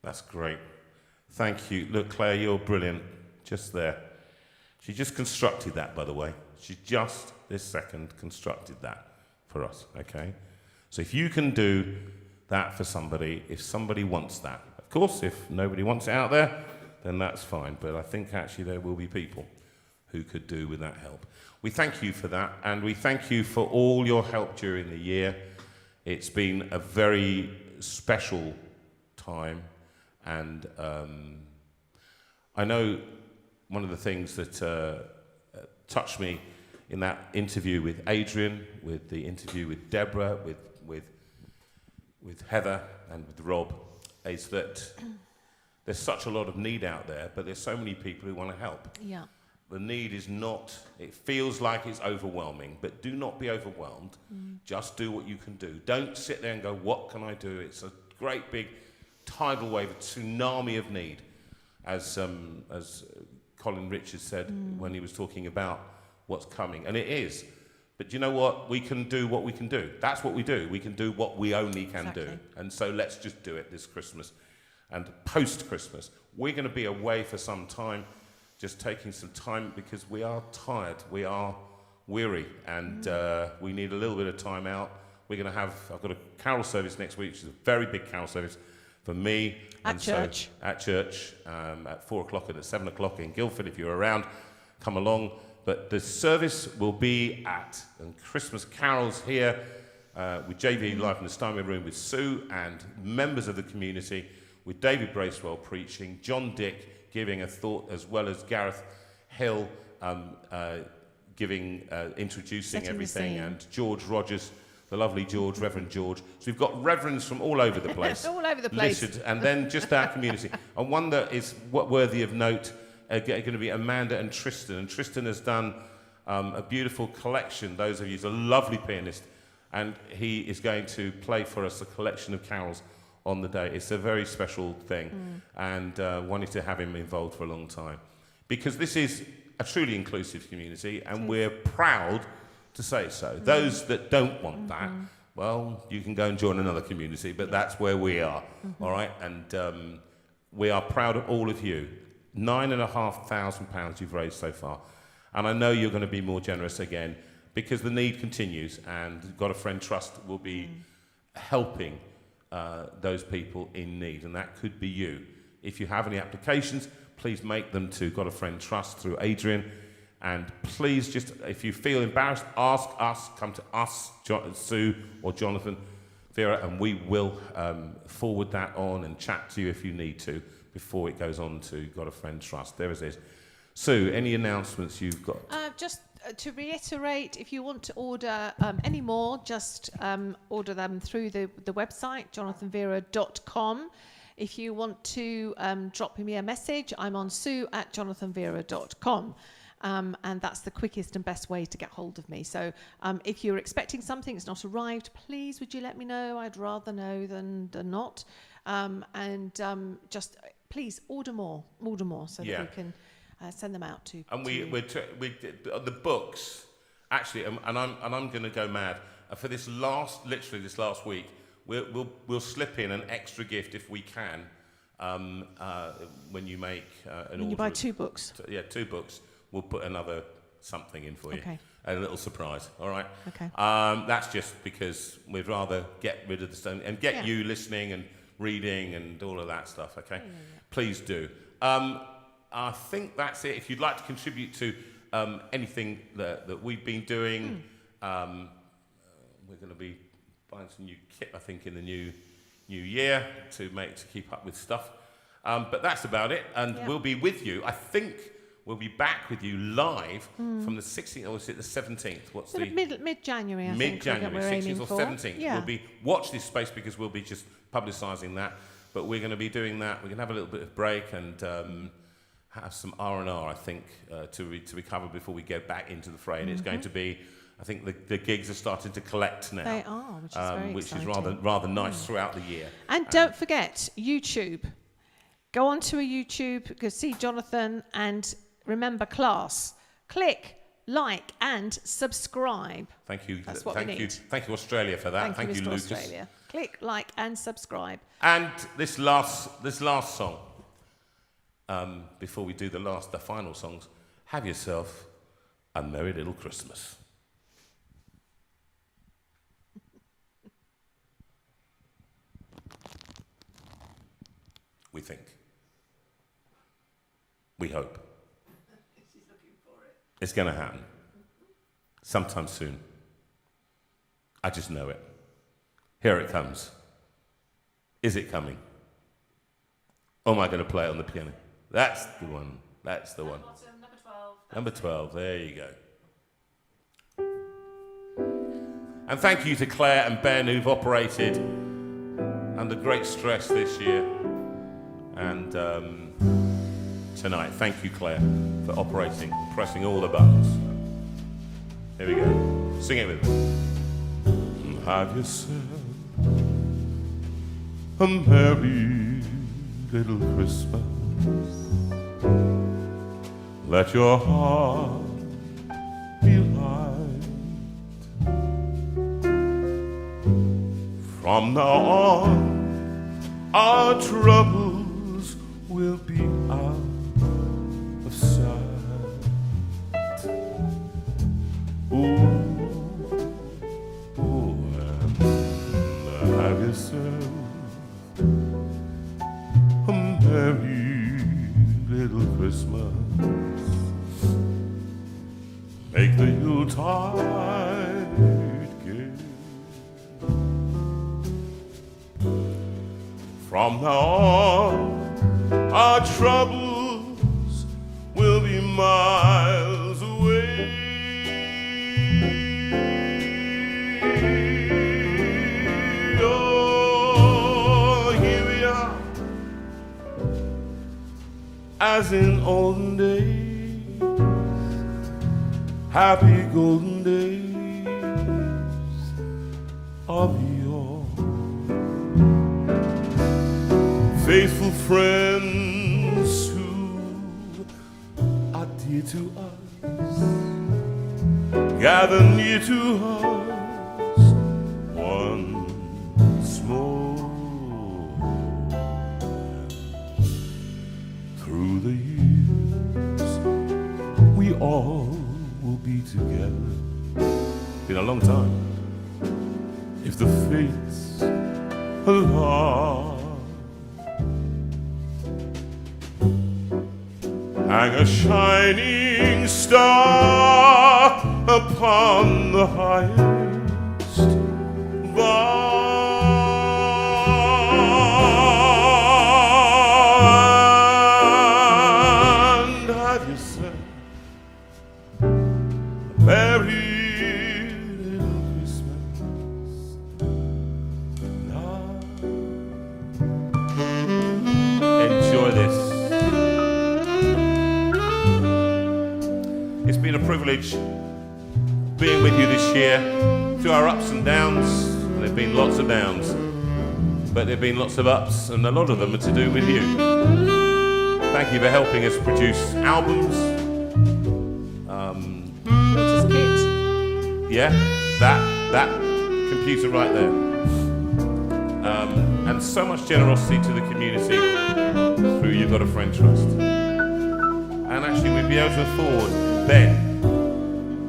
That's great. Thank you. Look, Claire, you're brilliant. Just there. She just constructed that, by the way. She just, this second, constructed that for us, okay? So if you can do that for somebody, if somebody wants that, of course, if nobody wants it out there, then that's fine. But I think actually there will be people who could do with that help. We thank you for that, and we thank you for all your help during the year. It's been a very special time, and I know one of the things that touched me in that interview with Adrian, with the interview with Deborah, with Heather and with Rob, is that there's such a lot of need out there, but there's so many people who want to help. Yeah. The need is not, it feels like it's overwhelming, but do not be overwhelmed. Just do what you can do. Don't sit there and go, what can I do? It's a great big tidal wave, a tsunami of need, as Colin Richards said when he was talking about what's coming. And it is. But you know what? We can do what we can do. That's what we do. We can do what we only can do. And so let's just do it this Christmas. And post-Christmas, we're going to be away for some time, just taking some time because we are tired, we are weary, and we need a little bit of time out. We're going to have, I've got a carol service next week, which is a very big carol service for me. At church. At church, at 4 o'clock and at 7 o'clock in Guildford. If you're around, come along. But the service will be at Christmas carols here with JV live in the Steinway room with Sue and members of the community, with David Bracewell preaching, John Dick giving a thought, as well as Gareth Hill introducing Setting everything, and George Rogers, the lovely George, Reverend George. So we've got reverends from all over the place. All over the place. Listed, and then just our community. And one that is worthy of note, going to be Amanda and Tristan. And Tristan has done a beautiful collection. Those of you, he's a lovely pianist, and he is going to play for us a collection of carols on the day. It's a very special thing, and wanted to have him involved for a long time. Because this is a truly inclusive community, and we're proud to say so. Those that don't want that, well, you can go and join another community, but that's where we are, all right? And we are proud of all of you. £9,500 you've raised so far. And I know you're going to be more generous again, because the need continues, and Got a Friend Trust will be helping those people in need, and that could be you. If you have any applications, please make them to Got a Friend Trust through Adrian, and please just, if you feel embarrassed, ask us, come to us, Sue or Jonathan, Veira, and we will forward that on and chat to you if you need to before it goes on to Got a Friend Trust. There it is. Sue, any announcements you've got? Just to reiterate, if you want to order any more, just order them through the website, jonathanveira.com. If you want to drop me a message, I'm on sue@jonathanveira.com. And that's the quickest and best way to get hold of me. So if you're expecting something that's not arrived, please would you let me know? I'd rather know than not. Just please order more so that we can send them out to. And the books, actually, and I'm going to go mad for this last week. We'll slip in an extra gift if we can. When you make an order. When you buy 2 books. 2 books. We'll put another something in for you. Okay. A little surprise, all right? Okay. That's just because we'd rather get rid of the stone and get you listening and reading and all of that stuff, okay? Yeah. Please do. I think that's it. If you'd like to contribute to anything that we've been doing, we're going to be buying some new kit, I think, in the new year to keep up with stuff. But that's about it, and we'll be with you. I think we'll be back with you live from the 16th, or is it the 17th? What's the mid-January? I think mid-January, 16th or 17th. Yeah. We'll be watch this space because we'll be just publicising that. But we're going to be doing that. We're going to have a little bit of break and have some R&R, I think, to recover before we get back into the fray. And it's going to be, I think, the gigs are starting to collect now. They are, which is very exciting. Is rather nice throughout the year. And don't forget YouTube. Go onto a YouTube, go see Jonathan, and remember class. Click, like, and subscribe. Thank you. That's what we need. Thank you, Australia, for that. Thank you, Lucas. Australia. Click, like, and subscribe. And this last song, before we do the final songs, have yourself a merry little Christmas. We think. We hope. She's looking for it. It's going to happen. Sometime soon. I just know it. Here it comes. Is it coming? Or am I going to play it on the piano? That's the one. That's the one. Number 12. Number 12. There you go. And thank you to Claire and Ben, who've operated under great stress this year. And tonight, thank you, Claire, for operating, pressing all the buttons. Here we go. Sing it with me. Have yourself a merry little Christmas. Let your heart be light. From now on, our troubles will be out of sight. Ooh, and have yourself a merry little Christmas. Make the Yuletide gay. From now on, our troubles will be miles away. Oh, here we are, as in olden days, happy golden days of yore. Faithful friends who are dear dear to us, gather near to us once more. Through the years, we all will be together. Been a long time. If the fates allow, hang a shining star upon the highest bough, and have yourself a merry little Christmas now. Enjoy this. It's been a privilege being with you this year through our ups and downs. And there have been lots of downs, but there have been lots of ups, and a lot of them are to do with you. Thank you for helping us produce albums. Which is kit. Yeah, that computer right there. And so much generosity to the community through You've Got a Friend Trust. And actually we'd be able to afford Ben,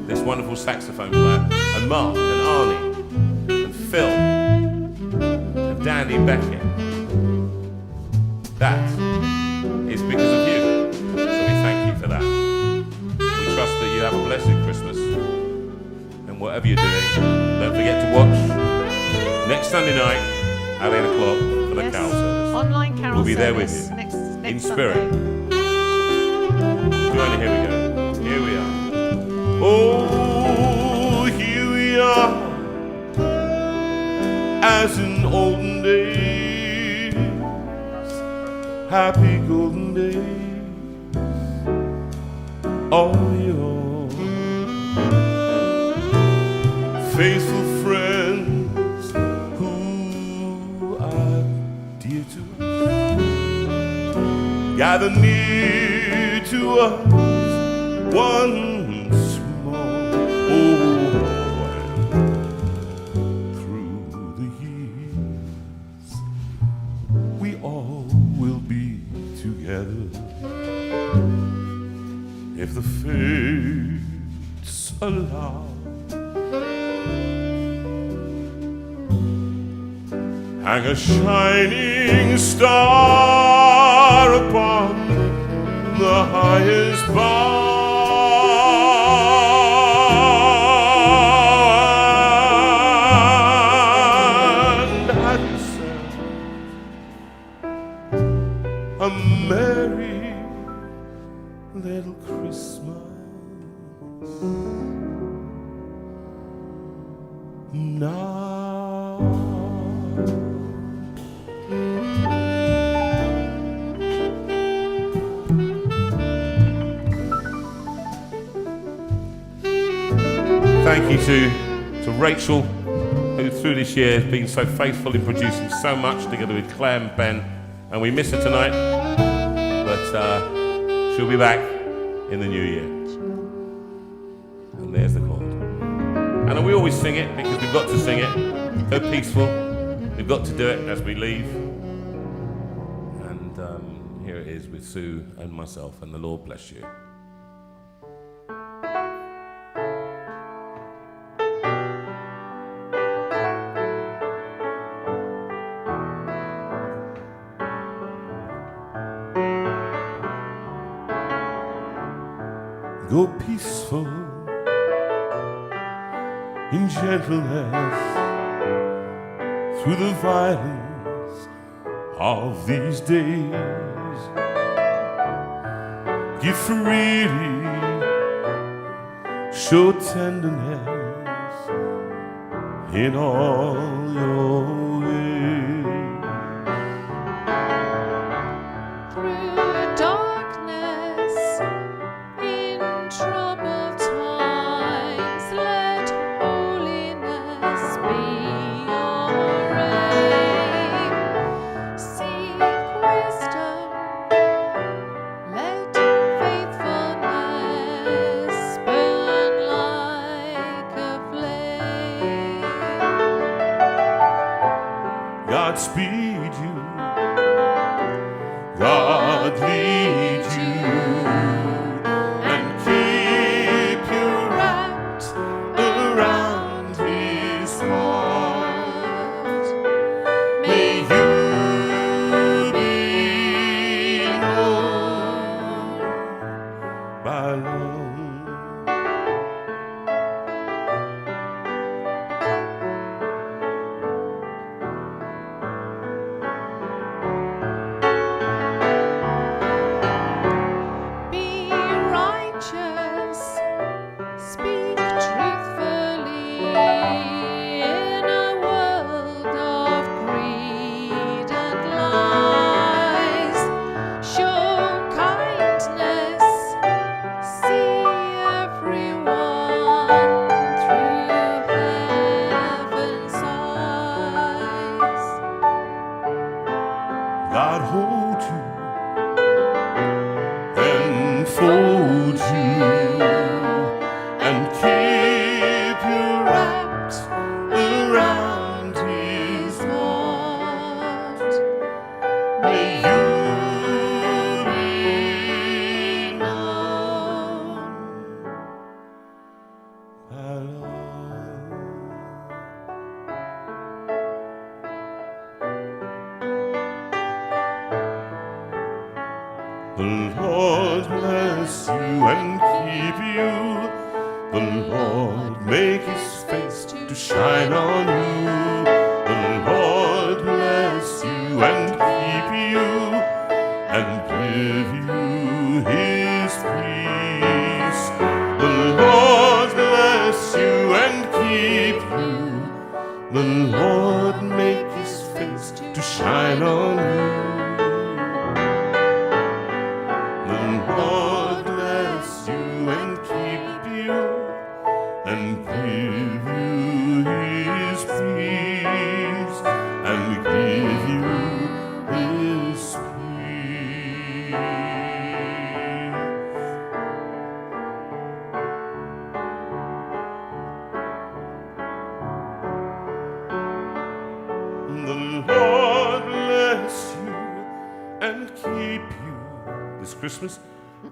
this wonderful saxophone player, and Mark, and Arnie, and Phil, and Danny Beckett. That is because of you. So we thank you for that. We trust that you have a blessed Christmas. And whatever you're doing, don't forget to watch next Sunday night at 8 o'clock for the carol service. Online carol We'll be there with service you. next In Sunday. spirit. Joanna, here we go. Here we are. Oh, here we are, as in olden days, happy golden days, all yours. Faithful friends who are dear to us, gather near to us once more. Oh, through the years, we all will be together. If the fates allow, hang a shining star upon the highest bough, and have yourself a merry little Christmas now. Thank you to Rachel, who through this year has been so faithful in producing so much together with Claire and Ben, and we miss her tonight, but she'll be back in the new year. And there's the chord. And we always sing it because we've got to sing it. So peaceful. We've got to do it as we leave. And here it is with Sue and myself, and the Lord bless you. Go peaceful in gentleness through the violence of these days. Give freely, show tenderness in all your ways. Through darkness, in troubled times, let holiness be your aim. Seek wisdom, let faithfulness speed you, God lead you, and keep you wrapped around his heart. May you be known by love. Be righteous, speak truthfully in a world of greed and lies. Show kindness, see everyone through heaven's eyes. God hold you and fold you and keep you wrapped around his heart. May you be known by love. The Lord bless you and keep you. The Lord make his face to shine on you. The Lord bless you and keep you and give you his peace. The Lord bless you and keep you. The Lord make his face to shine on you. The Lord bless you and keep you and give you his peace and give you his peace. The Lord bless you and keep you this Christmas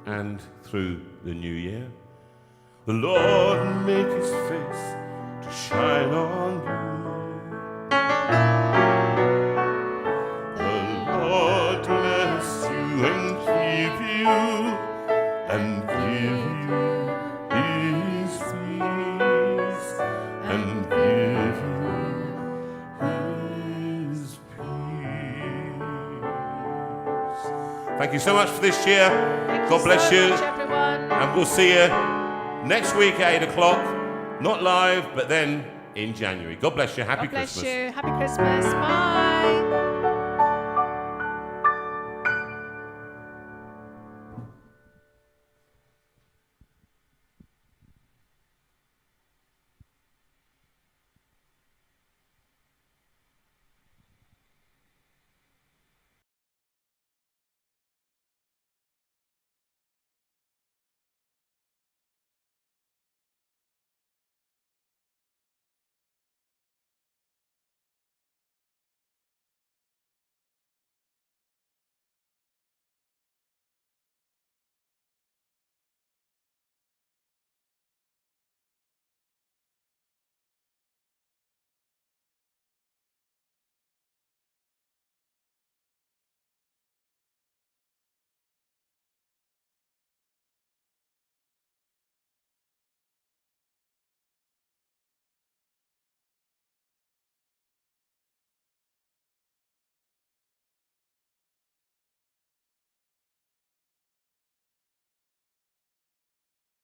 and through the new year. The Lord make his face to shine on you. The Lord bless you and keep you and give you his peace and give you his peace. Thank you so much for this year. God bless you. Much, everyone. And we'll see you next week at 8 o'clock. Not live, but then in January. God bless you. Happy God bless Christmas. you. Happy Christmas. Bye.